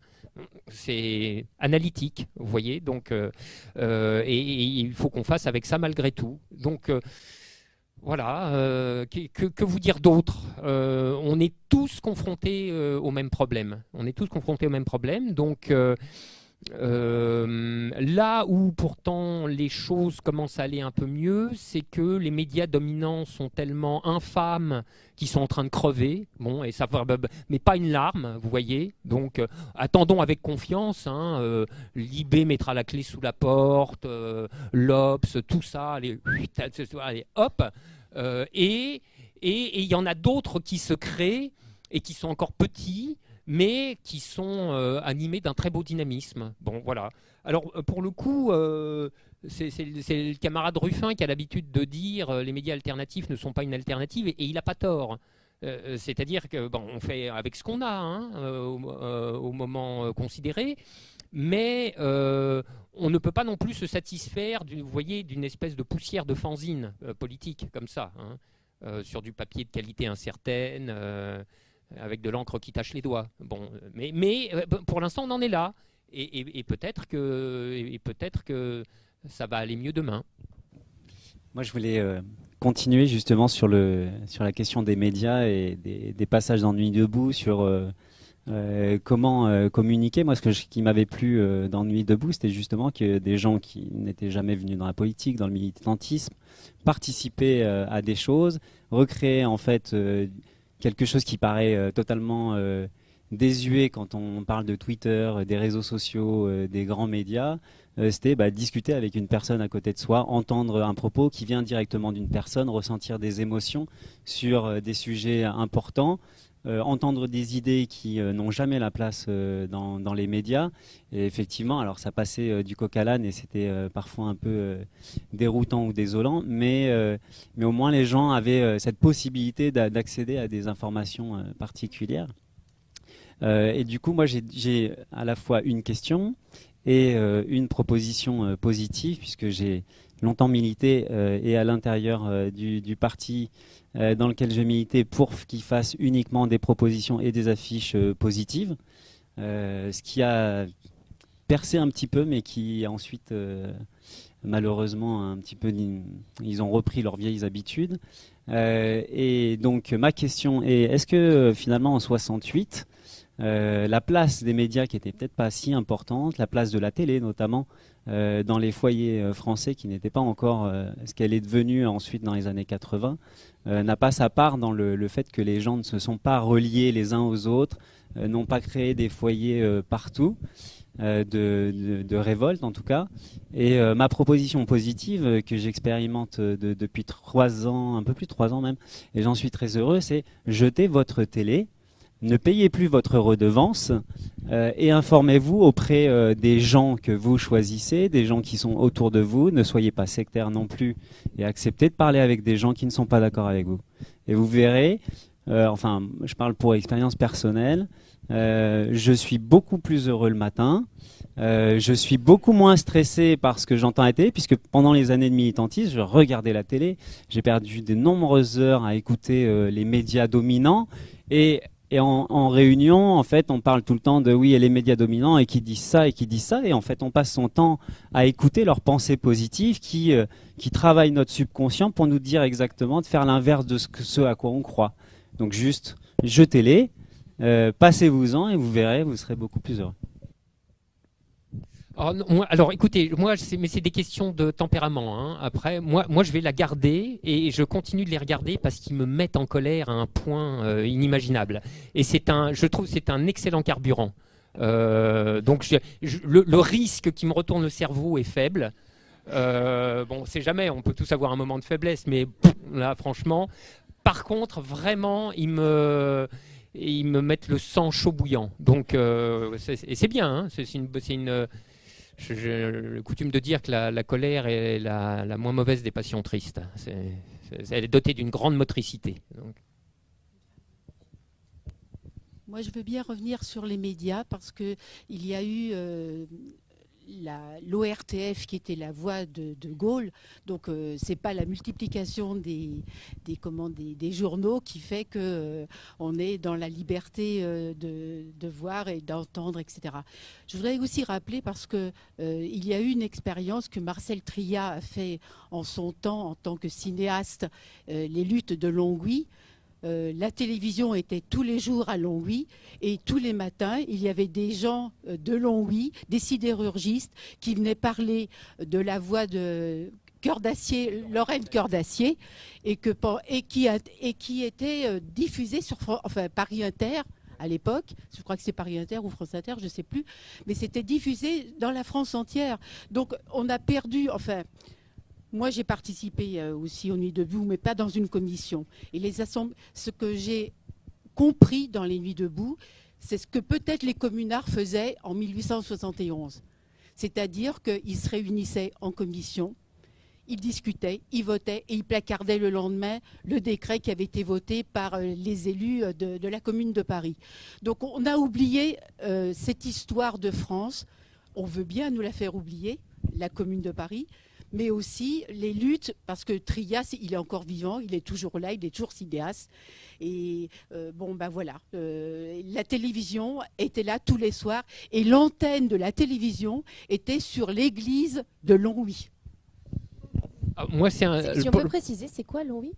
C'est analytique, vous voyez. Donc, et il faut qu'on fasse avec ça malgré tout. Donc, voilà. Que vous dire d'autre? On est tous confrontés au même problème. On est tous confrontés au même problème. Donc... là où pourtant les choses commencent à aller un peu mieux, c'est que les médias dominants sont tellement infâmes qu'ils sont en train de crever. Bon, et ça, mais pas une larme, vous voyez. Donc, attendons avec confiance. Libé mettra la clé sous la porte, l'Obs, tout ça, allez, hop. Et il y en a d'autres qui se créent et qui sont encore petits, mais qui sont animés d'un très beau dynamisme. Bon, voilà. Alors, pour le coup, c'est le camarade Ruffin qui a l'habitude de dire les médias alternatifs ne sont pas une alternative, et il n'a pas tort. C'est-à-dire que bon, on fait avec ce qu'on a au moment considéré, mais on ne peut pas non plus se satisfaire d'une espèce de poussière de fanzine politique comme ça, sur du papier de qualité incertaine. Avec de l'encre qui tache les doigts. Bon, mais pour l'instant, on en est là. Et peut-être que ça va aller mieux demain. Moi, je voulais continuer justement sur la question des médias et des passages dans Nuit debout, sur comment communiquer. Moi, ce qui m'avait plu dans Nuit debout, c'était justement que des gens qui n'étaient jamais venus dans la politique, dans le militantisme, participaient à des choses, recréaient en fait... quelque chose qui paraît totalement désuet quand on parle de Twitter, des réseaux sociaux, des grands médias. C'était discuter avec une personne à côté de soi, entendre un propos qui vient directement d'une personne, ressentir des émotions sur des sujets importants, entendre des idées qui n'ont jamais la place dans les médias. Et effectivement, alors ça passait du coq à l'âne et c'était parfois un peu déroutant ou désolant, mais au moins les gens avaient cette possibilité d'accéder à des informations particulières. Et du coup, moi j'ai à la fois une question et une proposition positive, puisque j'ai longtemps milité et à l'intérieur du parti dans lequel je militais pour qu'il fasse uniquement des propositions et des affiches positives, ce qui a percé un petit peu, mais qui ensuite malheureusement un petit peu, ils ont repris leurs vieilles habitudes. Et donc ma question est, est-ce que finalement en 68 la place des médias qui était peut-être pas si importante, la place de la télé notamment dans les foyers français qui n'était pas encore ce qu'elle est devenue ensuite dans les années 80, n'a pas sa part dans le fait que les gens ne se sont pas reliés les uns aux autres, n'ont pas créé des foyers partout de révolte en tout cas. Et ma proposition positive que j'expérimente depuis 3 ans, un peu plus de 3 ans même, et j'en suis très heureux, c'est jetez votre télé, ne payez plus votre redevance et informez-vous auprès des gens que vous choisissez, des gens qui sont autour de vous. Ne soyez pas sectaires non plus et acceptez de parler avec des gens qui ne sont pas d'accord avec vous. Et vous verrez, enfin, je parle pour expérience personnelle, je suis beaucoup plus heureux le matin. Je suis beaucoup moins stressé parce que j'entends la télé, puisque pendant les années de militantisme, je regardais la télé. J'ai perdu de nombreuses heures à écouter les médias dominants. Et en réunion, en fait, on parle tout le temps de oui, et les médias dominants, et qui disent ça, et qui disent ça. Et en fait, on passe son temps à écouter leurs pensées positives qui travaillent notre subconscient pour nous dire exactement de faire l'inverse de ce à quoi on croit. Donc juste, jetez-les, passez-vous-en, et vous verrez, vous serez beaucoup plus heureux. Alors écoutez, mais c'est des questions de tempérament. Hein. Après, moi, je vais la garder et je continue de les regarder parce qu'ils me mettent en colère à un point inimaginable. Et je trouve que c'est un excellent carburant. Donc le risque qui me retourne le cerveau est faible. Bon, c'est jamais, on peut tous avoir un moment de faiblesse, mais là, franchement, par contre, vraiment, ils me mettent le sang chaud bouillant. Donc, et c'est bien. Hein, j'ai coutume de dire que la colère est la moins mauvaise des passions tristes. Elle est dotée d'une grande motricité. Donc. Moi, je veux bien revenir sur les médias parce qu'il y a eu l'ORTF qui était la voix de Gaulle. Donc, c'est pas la multiplication des journaux qui fait qu'on est dans la liberté de voir et d'entendre, etc. Je voudrais aussi rappeler, parce qu'il y a eu une expérience que Marcel Trillat a fait en son temps en tant que cinéaste, les luttes de Longwy. La télévision était tous les jours à Longwy et tous les matins, il y avait des gens de Longwy, des sidérurgistes, qui venaient parler de la voix de Cœur d'Acier, Lorraine Cœur d'Acier, et qui était diffusée sur Paris Inter. À l'époque, je crois que c'est Paris Inter ou France Inter, je ne sais plus, mais c'était diffusé dans la France entière. Donc on a perdu, moi, j'ai participé aussi aux Nuits debout, mais pas dans une commission. Et ce que j'ai compris dans les Nuits debout, c'est ce que peut-être les communards faisaient en 1871. C'est-à-dire qu'ils se réunissaient en commission, ils discutaient, ils votaient et ils placardaient le lendemain le décret qui avait été voté par les élus de la Commune de Paris. Donc on a oublié cette histoire de France. On veut bien nous la faire oublier, la Commune de Paris, mais aussi les luttes, parce que Trillat, il est encore vivant, il est toujours là, il est toujours cinéaste. Et voilà, la télévision était là tous les soirs, et l'antenne de la télévision était sur l'église de Longwy. Si on peut préciser, c'est quoi Longwy?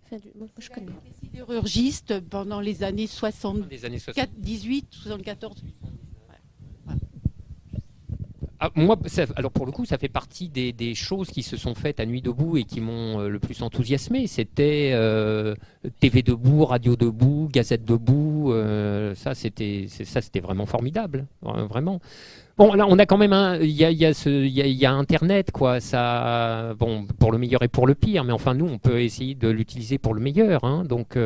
Je connais. Sidérurgiste pendant les années 18, 74. Alors pour le coup, ça fait partie des choses qui se sont faites à Nuit debout et qui m'ont le plus enthousiasmé. C'était TV debout, radio debout, Gazette debout. Ça, c'était vraiment formidable, vraiment. Bon, là, on a quand même il y a Internet, quoi. Ça, bon, pour le meilleur et pour le pire, mais enfin nous, on peut essayer de l'utiliser pour le meilleur. Hein, donc,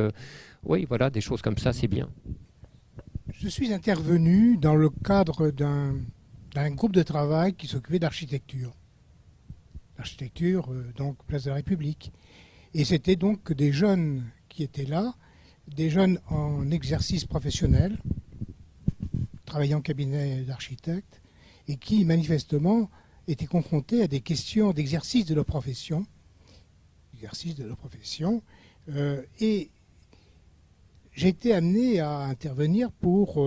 oui, voilà, des choses comme ça, c'est bien. Je suis intervenu dans le cadre d'un groupe de travail qui s'occupait d'architecture. L'architecture, donc, Place de la République. Et c'était donc des jeunes qui étaient là, des jeunes en exercice professionnel, travaillant en cabinet d'architecte, et qui, manifestement, étaient confrontés à des questions d'exercice de leur profession. Et j'ai été amené à intervenir pour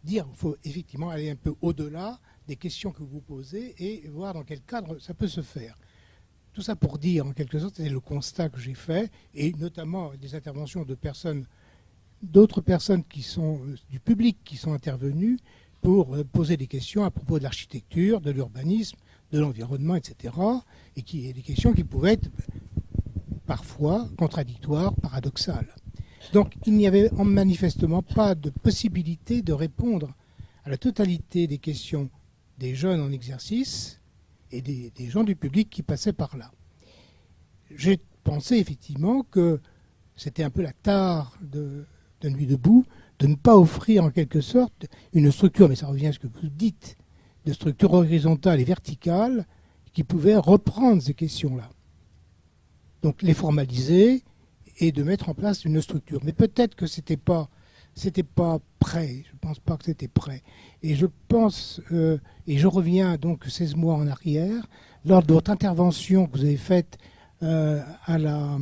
dire qu'il faut effectivement aller un peu au-delà des questions que vous posez et voir dans quel cadre ça peut se faire. Tout ça pour dire, en quelque sorte, c'est le constat que j'ai fait, et notamment des interventions d'autres personnes qui sont du public qui sont intervenues pour poser des questions à propos de l'architecture, de l'urbanisme, de l'environnement, etc. Et des questions qui pouvaient être parfois contradictoires, paradoxales. Donc il n'y avait manifestement pas de possibilité de répondre à la totalité des questions des jeunes en exercice et des gens du public qui passaient par là. J'ai pensé effectivement que c'était un peu la tare de Nuit debout de ne pas offrir en quelque sorte une structure, mais ça revient à ce que vous dites, de structure horizontale et verticale qui pouvait reprendre ces questions-là. Donc les formaliser et de mettre en place une structure. Mais peut-être que c'était pas prêt. Je ne pense pas que c'était prêt. Et je pense, et je reviens donc 16 mois en arrière, lors de votre intervention que vous avez faite à la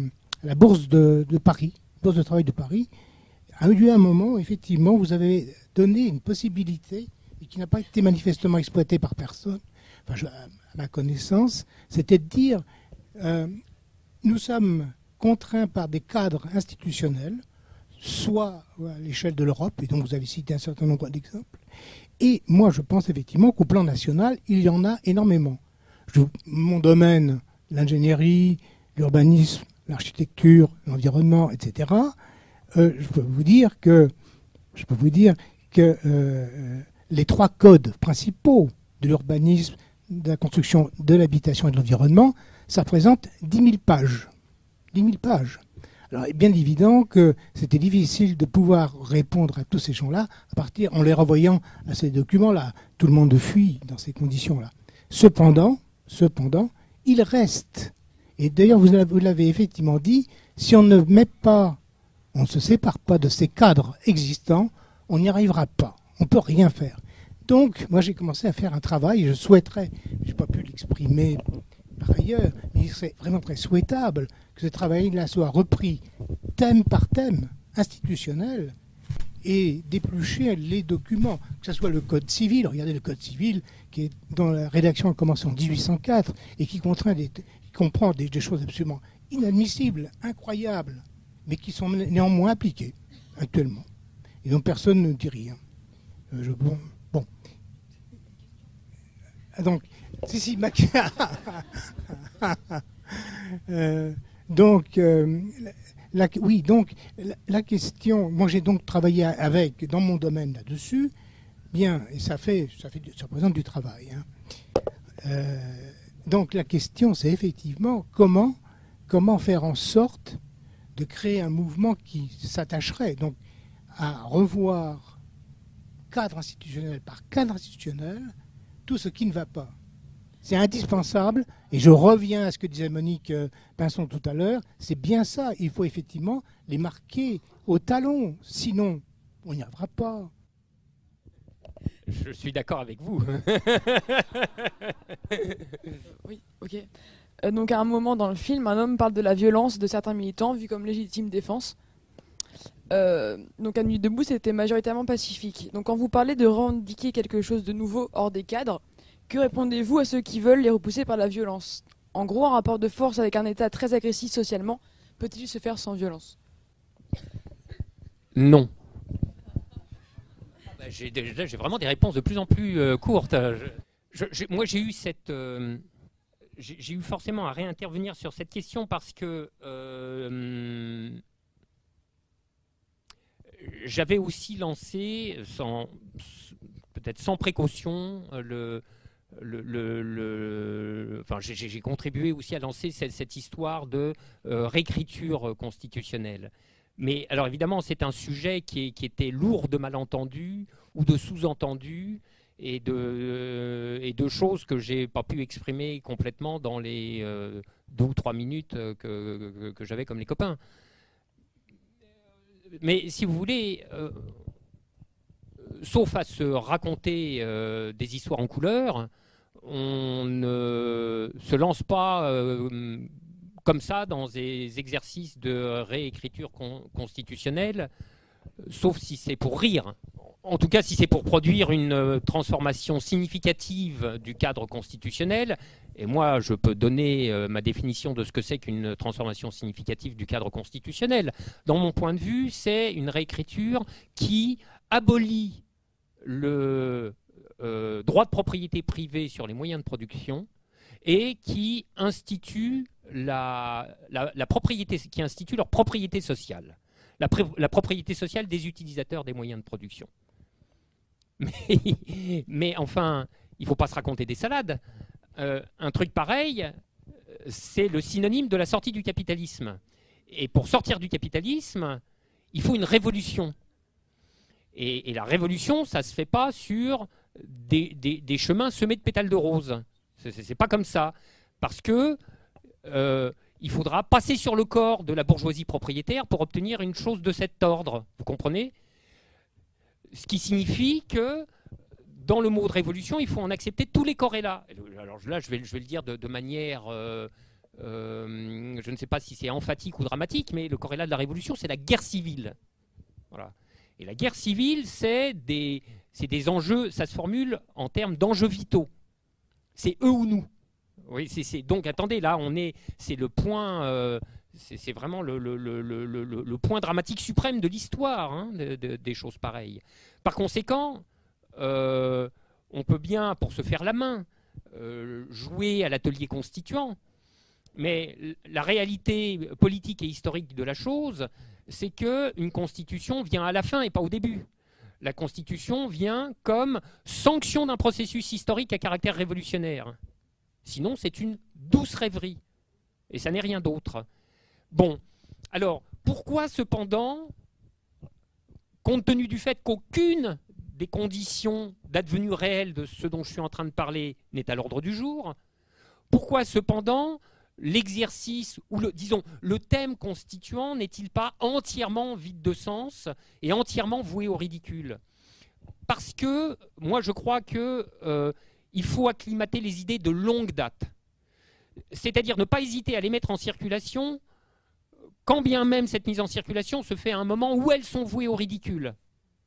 Bourse de Paris, Bourse de travail de Paris, a eu un moment, effectivement, vous avez donné une possibilité et qui n'a pas été manifestement exploitée par personne, enfin, à ma connaissance, c'était de dire nous sommes contraints par des cadres institutionnels, soit à l'échelle de l'Europe, et donc vous avez cité un certain nombre d'exemples, et moi je pense effectivement qu'au plan national, il y en a énormément. Mon domaine, l'ingénierie, l'urbanisme, l'architecture, l'environnement, etc., je peux vous dire que les 3 codes principaux de l'urbanisme, de la construction, de l'habitation et de l'environnement, ça représente 10 000 pages. 10 000 pages. Alors, il est bien évident que c'était difficile de pouvoir répondre à tous ces gens-là en les renvoyant à ces documents-là. Tout le monde fuit dans ces conditions-là. Cependant, il reste. Et d'ailleurs, vous l'avez effectivement dit, si on ne se sépare pas de ces cadres existants, on n'y arrivera pas. On ne peut rien faire. Donc, moi, j'ai commencé à faire un travail, et je souhaiterais, je n'ai pas pu l'exprimer par ailleurs, mais il serait vraiment très souhaitable que ce travail-là soit repris thème par thème, institutionnel, et d'éplucher les documents, que ce soit le Code civil. Regardez le Code civil, qui est dans la rédaction a commencé en 1804, et qui comprend des choses absolument inadmissibles, incroyables, mais qui sont néanmoins appliquées actuellement. Et donc personne ne dit rien. Bon. Donc, la question, moi j'ai donc travaillé dans mon domaine là-dessus, bien, et ça représente du travail. Donc la question, c'est effectivement comment faire en sorte de créer un mouvement qui s'attacherait donc à revoir cadre institutionnel par cadre institutionnel tout ce qui ne va pas. C'est indispensable, et je reviens à ce que disait Monique Pinson tout à l'heure, c'est bien ça, il faut effectivement les marquer au talon, sinon on n'y arrivera pas. Je suis d'accord avec vous. Oui, ok. Donc à un moment dans le film, un homme parle de la violence de certains militants vus comme légitime défense. Donc à Nuit debout, c'était majoritairement pacifique. Donc quand vous parlez de revendiquer quelque chose de nouveau hors des cadres, que répondez-vous à ceux qui veulent les repousser par la violence? En gros, un rapport de force avec un État très agressif socialement peut-il se faire sans violence? Non. J'ai vraiment des réponses de plus en plus courtes. Moi, j'ai eu forcément à réintervenir sur cette question parce que j'avais aussi lancé, peut-être sans précaution, j'ai contribué aussi à lancer cette histoire de réécriture constitutionnelle. Mais alors évidemment, c'est un sujet qui était lourd de malentendus ou de sous-entendus et de choses que j'ai pas pu exprimer complètement dans les 2 ou 3 minutes que j'avais comme les copains. Mais si vous voulez, sauf à se raconter des histoires en couleur, on ne se lance pas comme ça dans des exercices de réécriture constitutionnelle, sauf si c'est pour rire. En tout cas, si c'est pour produire une transformation significative du cadre constitutionnel, et moi je peux donner ma définition de ce que c'est qu'une transformation significative du cadre constitutionnel. Dans mon point de vue, c'est une réécriture qui abolit le droit de propriété privée sur les moyens de production et qui institue la propriété, qui institue leur propriété sociale, la propriété sociale des utilisateurs des moyens de production. Mais enfin, il ne faut pas se raconter des salades. Un truc pareil, c'est le synonyme de la sortie du capitalisme. Et pour sortir du capitalisme, il faut une révolution. Et la révolution, ça ne se fait pas sur des chemins semés de pétales de rose. C'est pas comme ça. Parce que il faudra passer sur le corps de la bourgeoisie propriétaire pour obtenir une chose de cet ordre. Vous comprenez ? Ce qui signifie que dans le mot de révolution, il faut en accepter tous les corrélats. Alors là, je vais le dire de manière, je ne sais pas si c'est emphatique ou dramatique, mais le corrélat de la révolution, c'est la guerre civile. Voilà. Et la guerre civile, c'est des enjeux, ça se formule en termes d'enjeux vitaux. C'est eux ou nous. Oui, donc attendez, là, c'est le point, c'est vraiment le point dramatique suprême de l'histoire, hein, des choses pareilles. Par conséquent, on peut bien, pour se faire la main, jouer à l'atelier constituant, mais la réalité politique et historique de la chose, c'est qu'une constitution vient à la fin et pas au début. La constitution vient comme sanction d'un processus historique à caractère révolutionnaire. Sinon, c'est une douce rêverie. Et ça n'est rien d'autre. Bon, alors, pourquoi cependant, compte tenu du fait qu'aucune des conditions d'advenu réel de ce dont je suis en train de parler n'est à l'ordre du jour, pourquoi cependant l'exercice, ou disons, le thème constituant n'est-il pas entièrement vide de sens et entièrement voué au ridicule? Parce que, moi je crois que il faut acclimater les idées de longue date. C'est-à-dire ne pas hésiter à les mettre en circulation, quand bien même cette mise en circulation se fait à un moment où elles sont vouées au ridicule.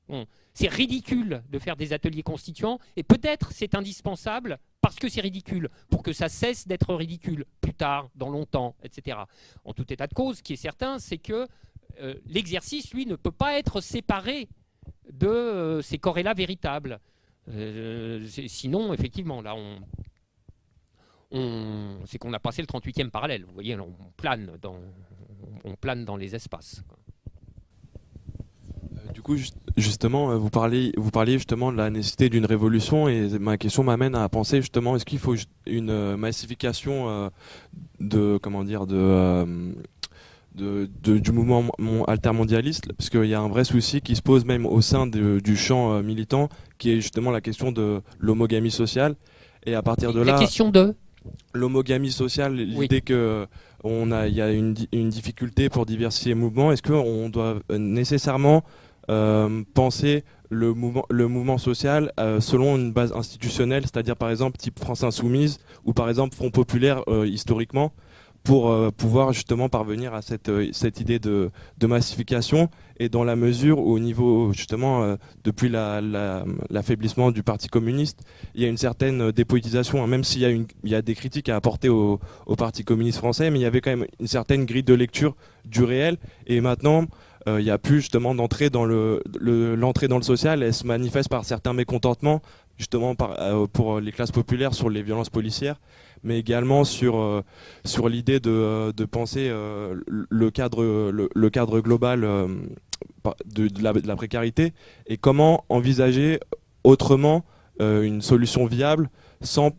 Bon, c'est ridicule de faire des ateliers constituants, et peut-être c'est indispensable, parce que c'est ridicule, pour que ça cesse d'être ridicule, plus tard, dans longtemps, etc. En tout état de cause, ce qui est certain, c'est que l'exercice, lui, ne peut pas être séparé de ces corrélats véritables. Sinon, effectivement, là, c'est qu'on a passé le 38e parallèle. Vous voyez, on plane dans les espaces. Du coup, justement, vous parliez justement de la nécessité d'une révolution, et ma question m'amène à penser justement, est-ce qu'il faut une massification du mouvement altermondialiste, parce qu'il y a un vrai souci qui se pose même au sein du champ militant, qui est justement la question de l'homogamie sociale, et à partir de là, la question de l'homogamie sociale, l'idée que il y a une difficulté pour diversifier les mouvements. Est-ce qu'on doit nécessairement penser le mouvement social selon une base institutionnelle, c'est-à-dire par exemple type France Insoumise ou par exemple Front Populaire historiquement, pour pouvoir justement parvenir à cette idée de massification, et dans la mesure où au niveau justement depuis l'affaiblissement du Parti communiste, il y a une certaine dépolitisation, hein, même s'il y a des critiques à apporter au Parti communiste français, mais il y avait quand même une certaine grille de lecture du réel, et maintenant il n'y a plus justement d'entrée dans l'entrée dans le social. Elle se manifeste par certains mécontentements justement pour les classes populaires sur les violences policières, mais également sur l'idée de penser le cadre global de la précarité, et comment envisager autrement une solution viable sans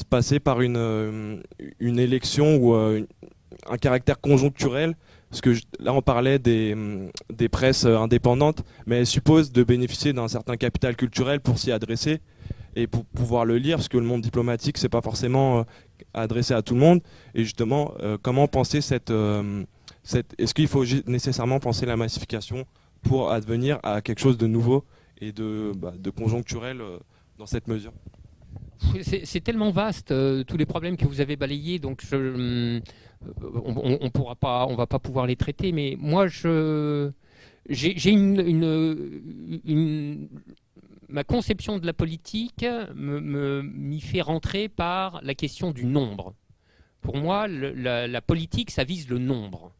passer par une élection ou un caractère conjoncturel. Parce que là, on parlait des presses indépendantes, mais elles supposent de bénéficier d'un certain capital culturel pour s'y adresser et pour pouvoir le lire, parce que le monde diplomatique, c'est pas forcément adressé à tout le monde. Et justement, comment penser est-ce qu'il faut nécessairement penser la massification pour advenir à quelque chose de nouveau et de conjoncturel dans cette mesure? C'est tellement vaste, tous les problèmes que vous avez balayés, donc on va pas pouvoir les traiter, mais moi ma conception de la politique m'y fait rentrer par la question du nombre. Pour moi, la politique, ça vise le nombre.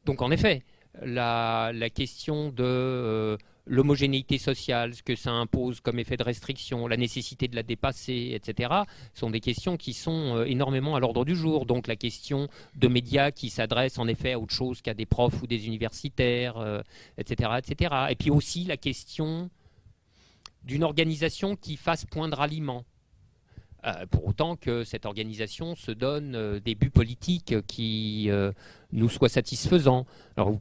Donc en effet, la question de l'homogénéité sociale, ce que ça impose comme effet de restriction, la nécessité de la dépasser, etc., sont des questions qui sont énormément à l'ordre du jour. Donc la question de médias qui s'adressent en effet à autre chose qu'à des profs ou des universitaires, etc., etc. Et puis aussi la question d'une organisation qui fasse point de ralliement. Pour autant que cette organisation se donne des buts politiques qui nous soient satisfaisants. Alors vous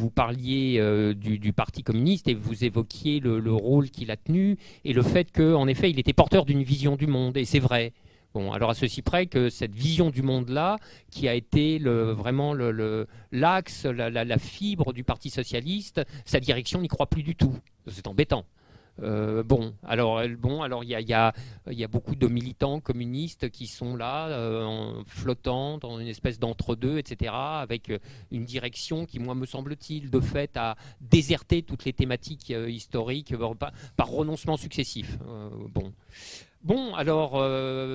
parliez du Parti communiste et vous évoquiez le rôle qu'il a tenu et le fait qu'en effet il était porteur d'une vision du monde, et c'est vrai. Bon, alors à ceci près que cette vision du monde-là, qui a été vraiment l'axe, la fibre du Parti socialiste, sa direction n'y croit plus du tout. C'est embêtant. Alors il y a beaucoup de militants communistes qui sont là, flottant dans une espèce d'entre-deux, etc., avec une direction qui, moi, me semble-t-il, de fait, a déserté toutes les thématiques historiques par renoncement successif. Bon, alors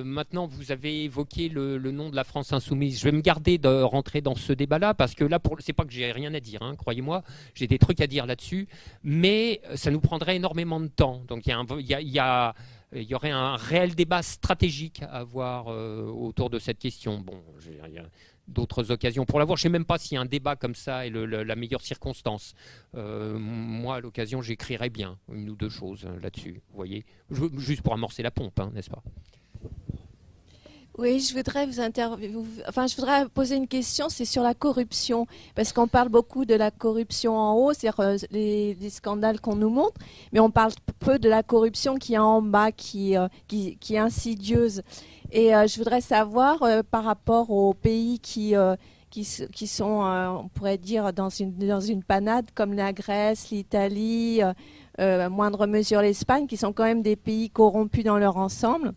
maintenant vous avez évoqué le nom de la France insoumise. Je vais me garder de rentrer dans ce débat-là parce que là, c'est pas que j'ai rien à dire, hein, croyez-moi, j'ai des trucs à dire là-dessus, mais ça nous prendrait énormément de temps. Donc il y aurait un réel débat stratégique à avoir autour de cette question. Bon, il y a d'autres occasions pour l'avoir. Je ne sais même pas si un débat comme ça est la meilleure circonstance. Moi, à l'occasion, j'écrirais bien une ou deux choses là-dessus. Vous voyez, juste pour amorcer la pompe, hein, n'est-ce pas? Oui, je voudrais poser une question, c'est sur la corruption, parce qu'on parle beaucoup de la corruption en haut, c'est-à-dire les scandales qu'on nous montre, mais on parle peu de la corruption qui est en bas, qui est insidieuse. Et je voudrais savoir, par rapport aux pays qui sont, on pourrait dire, dans une panade, comme la Grèce, l'Italie, à moindre mesure l'Espagne, qui sont quand même des pays corrompus dans leur ensemble.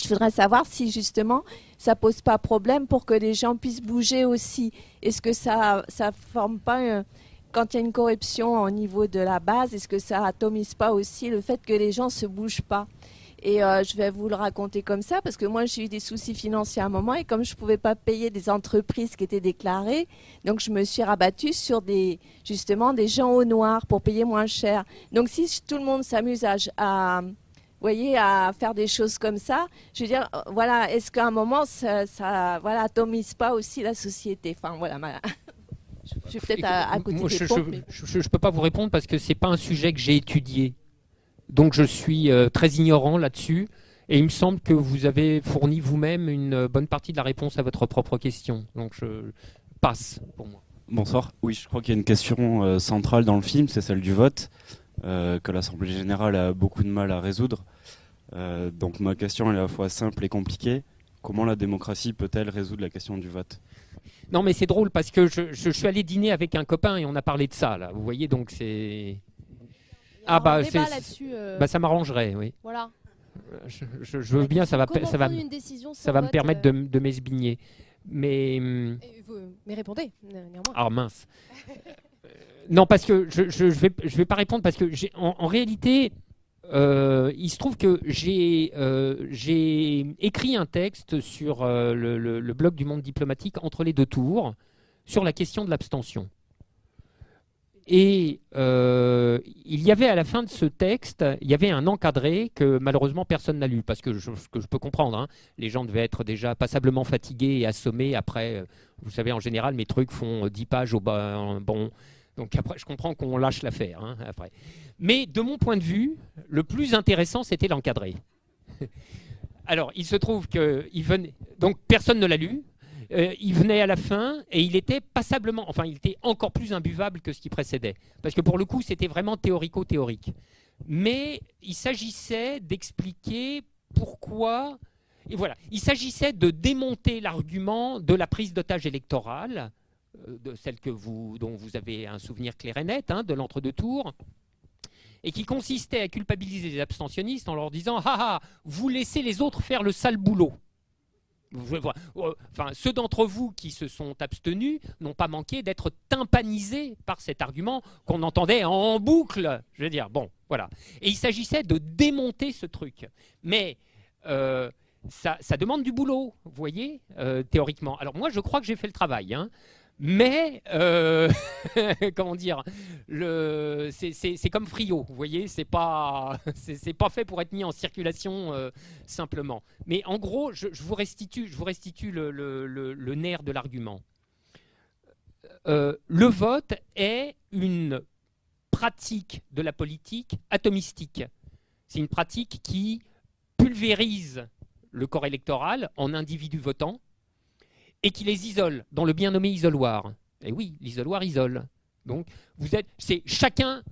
Je voudrais savoir si justement ça pose pas problème pour que les gens puissent bouger aussi. Est-ce que ça forme pas, quand il y a une corruption au niveau de la base, est-ce que ça atomise pas aussi le fait que les gens se bougent pas? Et je vais vous le raconter comme ça, parce que moi j'ai eu des soucis financiers à un moment, et comme je ne pouvais pas payer des entreprises qui étaient déclarées, donc je me suis rabattue sur justement des gens au noir pour payer moins cher. Donc si tout le monde s'amuse à faire des choses comme ça, je veux dire, voilà, est-ce qu'à un moment ça atomise pas aussi la société? Enfin voilà, je suis peut-être à côté des pompes. Je ne peux pas vous répondre parce que c'est pas un sujet que j'ai étudié. Donc je suis très ignorant là-dessus, et il me semble que vous avez fourni vous-même une bonne partie de la réponse à votre propre question. Donc je passe pour moi. Bonsoir. Oui, je crois qu'il y a une question centrale dans le film, c'est celle du vote, que l'Assemblée générale a beaucoup de mal à résoudre. Donc ma question est à la fois simple et compliquée. Comment la démocratie peut-elle résoudre la question du vote? Non, mais c'est drôle parce que je suis allé dîner avec un copain et on a parlé de ça, là. Vous voyez, donc c'est... ça m'arrangerait, oui. Voilà. Je veux bien, ça va me permettre de m'esbigner. Mais répondez, néanmoins. Ah mince. Non, parce que je vais pas répondre parce que en réalité, il se trouve que j'ai écrit un texte sur le blog du Monde diplomatique entre les deux tours sur la question de l'abstention. Et il y avait à la fin de ce texte, il y avait un encadré que malheureusement personne n'a lu, parce que je peux comprendre, hein, les gens devaient être déjà passablement fatigués et assommés après. Vous savez, en général, mes trucs font 10 pages au bas. Bon, donc après, je comprends qu'on lâche l'affaire. Hein, après. Mais de mon point de vue, le plus intéressant, c'était l'encadré. Alors, il se trouve qu'il venait. Donc, personne ne l'a lu. Il venait à la fin et il était passablement, enfin il était encore plus imbuvable que ce qui précédait. Parce que pour le coup, c'était vraiment théorico-théorique. Mais il s'agissait d'expliquer pourquoi... Et voilà, il s'agissait de démonter l'argument de la prise d'otage électorale, de celle dont vous avez un souvenir clair et net, hein, de l'entre-deux tours, et qui consistait à culpabiliser les abstentionnistes en leur disant « Ah ah, vous laissez les autres faire le sale boulot ». Enfin, ceux d'entre vous qui se sont abstenus n'ont pas manqué d'être tympanisés par cet argument qu'on entendait en boucle. Je veux dire, bon, voilà. Et il s'agissait de démonter ce truc. Mais ça demande du boulot, vous voyez, théoriquement. Alors moi, je crois que j'ai fait le travail, hein. Mais, comment dire, c'est comme Frio, vous voyez, c'est pas fait pour être mis en circulation simplement. Mais en gros, je vous restitue le nerf de l'argument. Le vote est une pratique de la politique atomistique. C'est une pratique qui pulvérise le corps électoral en individus votants, et qui les isole, dans le bien nommé isoloir. Et oui, l'isoloir isole. Donc, c'est chacun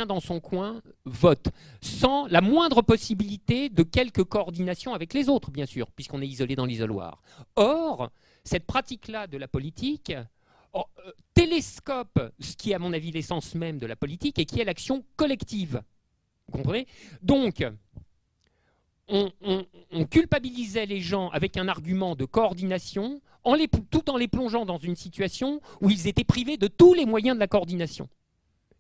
dans son coin vote, sans la moindre possibilité de quelque coordination avec les autres, bien sûr, puisqu'on est isolé dans l'isoloir. Or, cette pratique-là de la politique télescope ce qui est, à mon avis, l'essence même de la politique et qui est l'action collective. Vous comprenez ? Donc, on culpabilisait les gens avec un argument de coordination, tout en les plongeant dans une situation où ils étaient privés de tous les moyens de la coordination.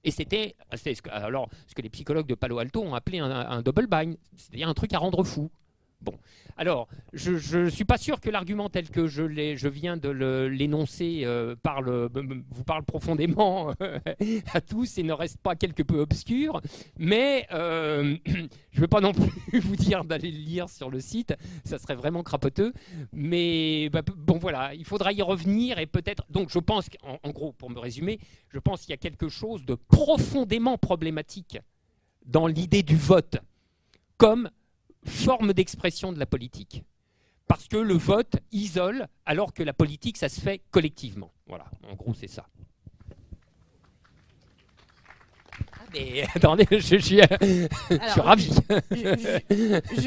Et c'était ce que les psychologues de Palo Alto ont appelé un double bind, c'est-à-dire un truc à rendre fou. Bon, alors, je ne suis pas sûr que l'argument tel que je viens de l'énoncer vous parle profondément à tous et ne reste pas quelque peu obscur, mais je ne veux pas non plus vous dire d'aller le lire sur le site, ça serait vraiment crapoteux, mais bon voilà, il faudra y revenir et peut-être, donc je pense en gros, pour me résumer, je pense qu'il y a quelque chose de profondément problématique dans l'idée du vote, comme forme d'expression de la politique. Parce que le vote isole, alors que la politique, ça se fait collectivement. Voilà, en gros, c'est ça. Mais attendez, je suis ravi.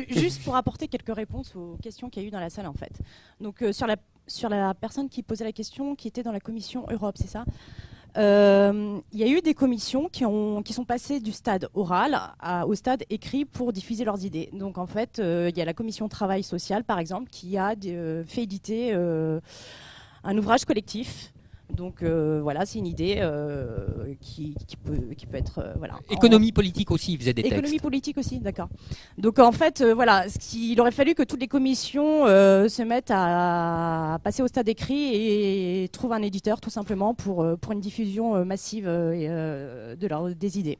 Juste pour apporter quelques réponses aux questions qu'il y a eu dans la salle, en fait. Donc, sur la personne qui posait la question, qui était dans la commission Europe, c'est ça ? Il y a eu des commissions qui sont passées du stade oral au stade écrit pour diffuser leurs idées. Donc en fait, il y a la commission travail social, par exemple, qui a fait éditer un ouvrage collectif. Donc voilà, c'est une idée qui peut être voilà. Économie politique aussi, il faisait des textes. Économie politique aussi, d'accord. Donc en fait, voilà, il aurait fallu que toutes les commissions se mettent à passer au stade écrit et trouvent un éditeur tout simplement pour une diffusion massive des idées.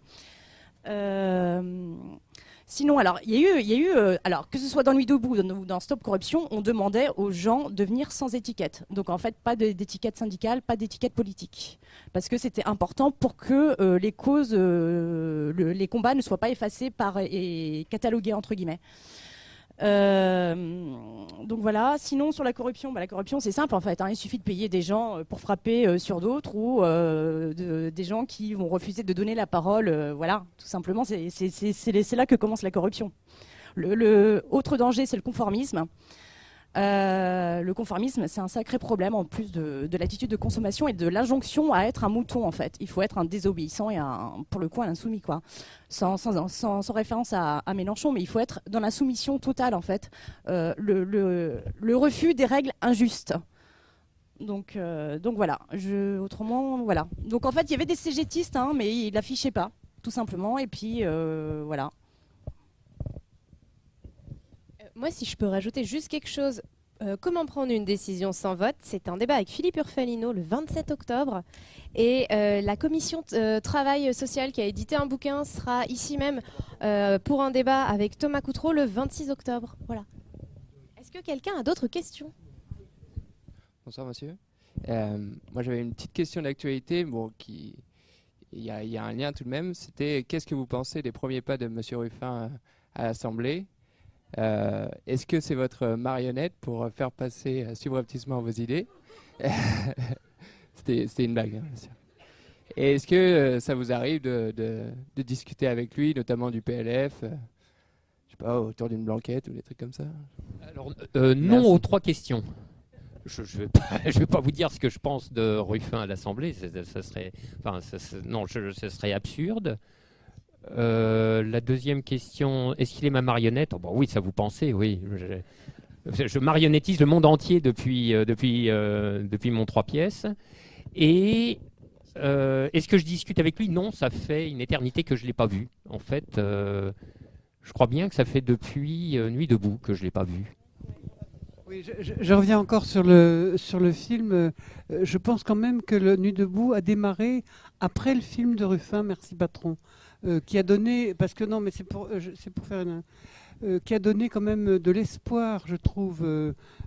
Sinon, alors, il y a eu alors, que ce soit dans Nuit debout ou dans Stop Corruption, on demandait aux gens de venir sans étiquette. Donc, en fait, pas d'étiquette syndicale, pas d'étiquette politique. Parce que c'était important pour que les causes, les combats ne soient pas effacés et catalogués, entre guillemets. Donc voilà. Sinon, sur la corruption, la corruption, c'est simple, en fait. Il suffit de payer des gens pour frapper sur d'autres ou des gens qui vont refuser de donner la parole. Voilà, tout simplement, c'est là que commence la corruption. Le autre danger, c'est le conformisme. Le conformisme, c'est un sacré problème en plus de l'attitude de consommation et de l'injonction à être un mouton, en fait. Il faut être un désobéissant et pour le coup un insoumis, quoi. Sans référence à Mélenchon, mais il faut être dans la soumission totale, en fait. Le refus des règles injustes. Donc voilà. Autrement, voilà. Donc en fait, il y avait des CGTistes, mais ils l'affichaient pas, tout simplement. Et puis voilà. Moi, si je peux rajouter juste quelque chose, comment prendre une décision sans vote, c'est un débat avec Philippe Urfalino le 27 octobre. Et la commission travail social qui a édité un bouquin sera ici même pour un débat avec Thomas Coutreau le 26 octobre. Voilà. Est-ce que quelqu'un a d'autres questions ? Bonsoir, monsieur. Moi, j'avais une petite question d'actualité. Bon, il y a un lien tout de même. C'était qu'est-ce que vous pensez des premiers pas de monsieur Ruffin à l'Assemblée ? Est-ce que c'est votre marionnette pour faire passer subrepticement vos idées ? C'était une blague, hein, bien sûr. Et est-ce que ça vous arrive de discuter avec lui, notamment du PLF, je sais pas, autour d'une blanquette ou des trucs comme ça ? Alors, non aux 3 questions. Je ne vais pas vous dire ce que je pense de Ruffin à l'Assemblée, ça serait absurde. La deuxième question, est-ce qu'il est ma marionnette ? Oui, ça vous pensez, oui. Je marionnettise le monde entier depuis mon 3 pièces. Et est-ce que je discute avec lui ? Non, ça fait une éternité que je ne l'ai pas vu. En fait, je crois bien que ça fait depuis Nuit debout que je ne l'ai pas vu. Oui, je reviens encore sur le film. Je pense quand même que le Nuit debout a démarré après le film de Ruffin, Merci Patron. Qui a donné, parce que non, mais c'est pour faire qui a donné quand même de l'espoir, je trouve,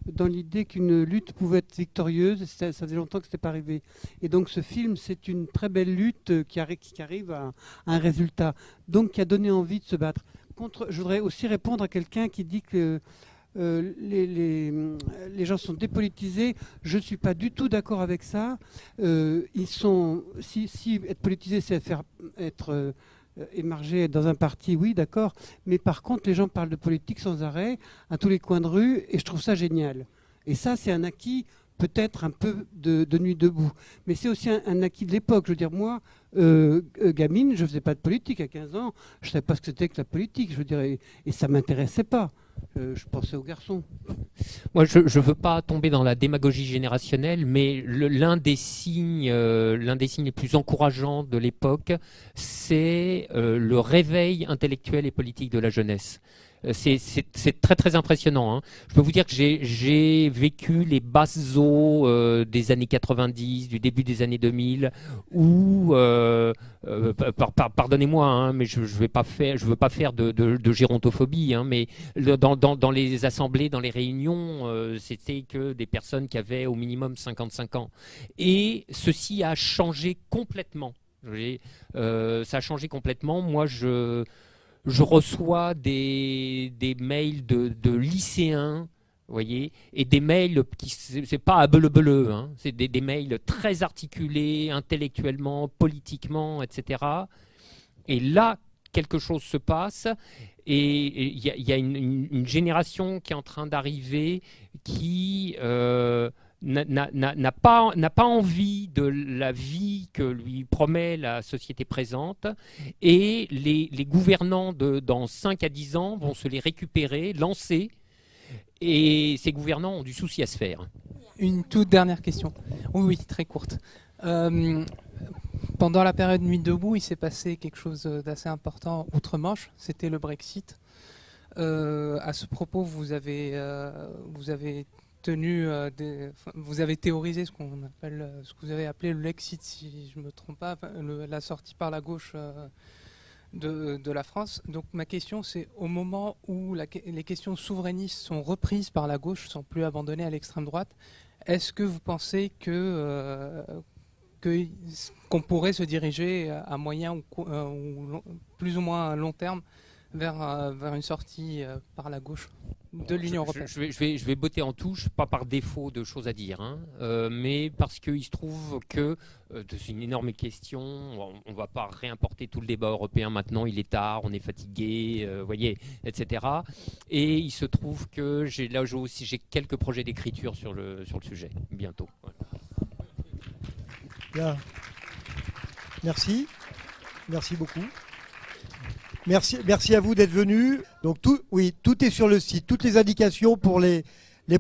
dans l'idée qu'une lutte pouvait être victorieuse. Ça faisait longtemps que ce n'était pas arrivé. Et donc ce film, c'est une très belle lutte qui arrive à un résultat. Donc qui a donné envie de se battre. Je voudrais aussi répondre à quelqu'un qui dit que les gens sont dépolitisés. Je ne suis pas du tout d'accord avec ça. Si être politisé, c'est être émarger dans un parti, oui, d'accord. Mais par contre, les gens parlent de politique sans arrêt, à tous les coins de rue, et je trouve ça génial. Et ça, c'est un acquis peut-être un peu de Nuit debout. Mais c'est aussi un acquis de l'époque. Je veux dire, moi, gamine, je ne faisais pas de politique à 15 ans. Je ne savais pas ce que c'était que la politique. Je veux dire, et ça ne m'intéressait pas. Je pensais aux garçons. Moi, je ne veux pas tomber dans la démagogie générationnelle, mais l'un des signes les plus encourageants de l'époque, c'est le réveil intellectuel et politique de la jeunesse. C'est très très impressionnant. Hein. Je peux vous dire que j'ai vécu les basses eaux des années 90, du début des années 2000, où, pardonnez-moi, hein, mais je veux pas faire de gérontophobie, hein, mais dans les assemblées, dans les réunions, c'était que des personnes qui avaient au minimum 55 ans. Et ceci a changé complètement. Ça a changé complètement. Moi, je reçois des mails de lycéens, vous voyez, et des mails qui c'est pas à beleu, hein, c'est des mails très articulés, intellectuellement, politiquement, etc. Et là, quelque chose se passe, et il y a une génération qui est en train d'arriver qui n'a pas envie de la vie que lui promet la société présente, et les gouvernants dans 5 à 10 ans vont se les récupérer, lancer, et ces gouvernants ont du souci à se faire. Une toute dernière question. Oui, très courte. Pendant la période Nuit debout, il s'est passé quelque chose d'assez important outre-Manche, c'était le Brexit. À ce propos, vous avez vous avez théorisé ce qu'on appelle, ce que vous avez appelé le Lexit, si je ne me trompe pas, la sortie par la gauche de la France. Donc ma question, c'est au moment où les questions souverainistes sont reprises par la gauche, sont plus abandonnées à l'extrême droite, est-ce que vous pensez qu'on pourrait se diriger à moyen ou plus ou moins à long terme vers une sortie par la gauche de l'Union européenne? Je vais botter en touche, pas par défaut de choses à dire, hein, mais parce qu'il se trouve que c'est une énorme question. On ne va pas réimporter tout le débat européen maintenant, il est tard, on est fatigué, voyez, etc. Et il se trouve que j'ai quelques projets d'écriture sur le sujet, bientôt. Voilà. Bien. Merci. Merci beaucoup. Merci à vous d'être venus. Donc tout est sur le site. Toutes les indications pour les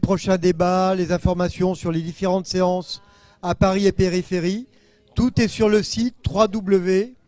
prochains débats, les informations sur les différentes séances à Paris et périphérie. Tout est sur le site www.nuitdebout.fr.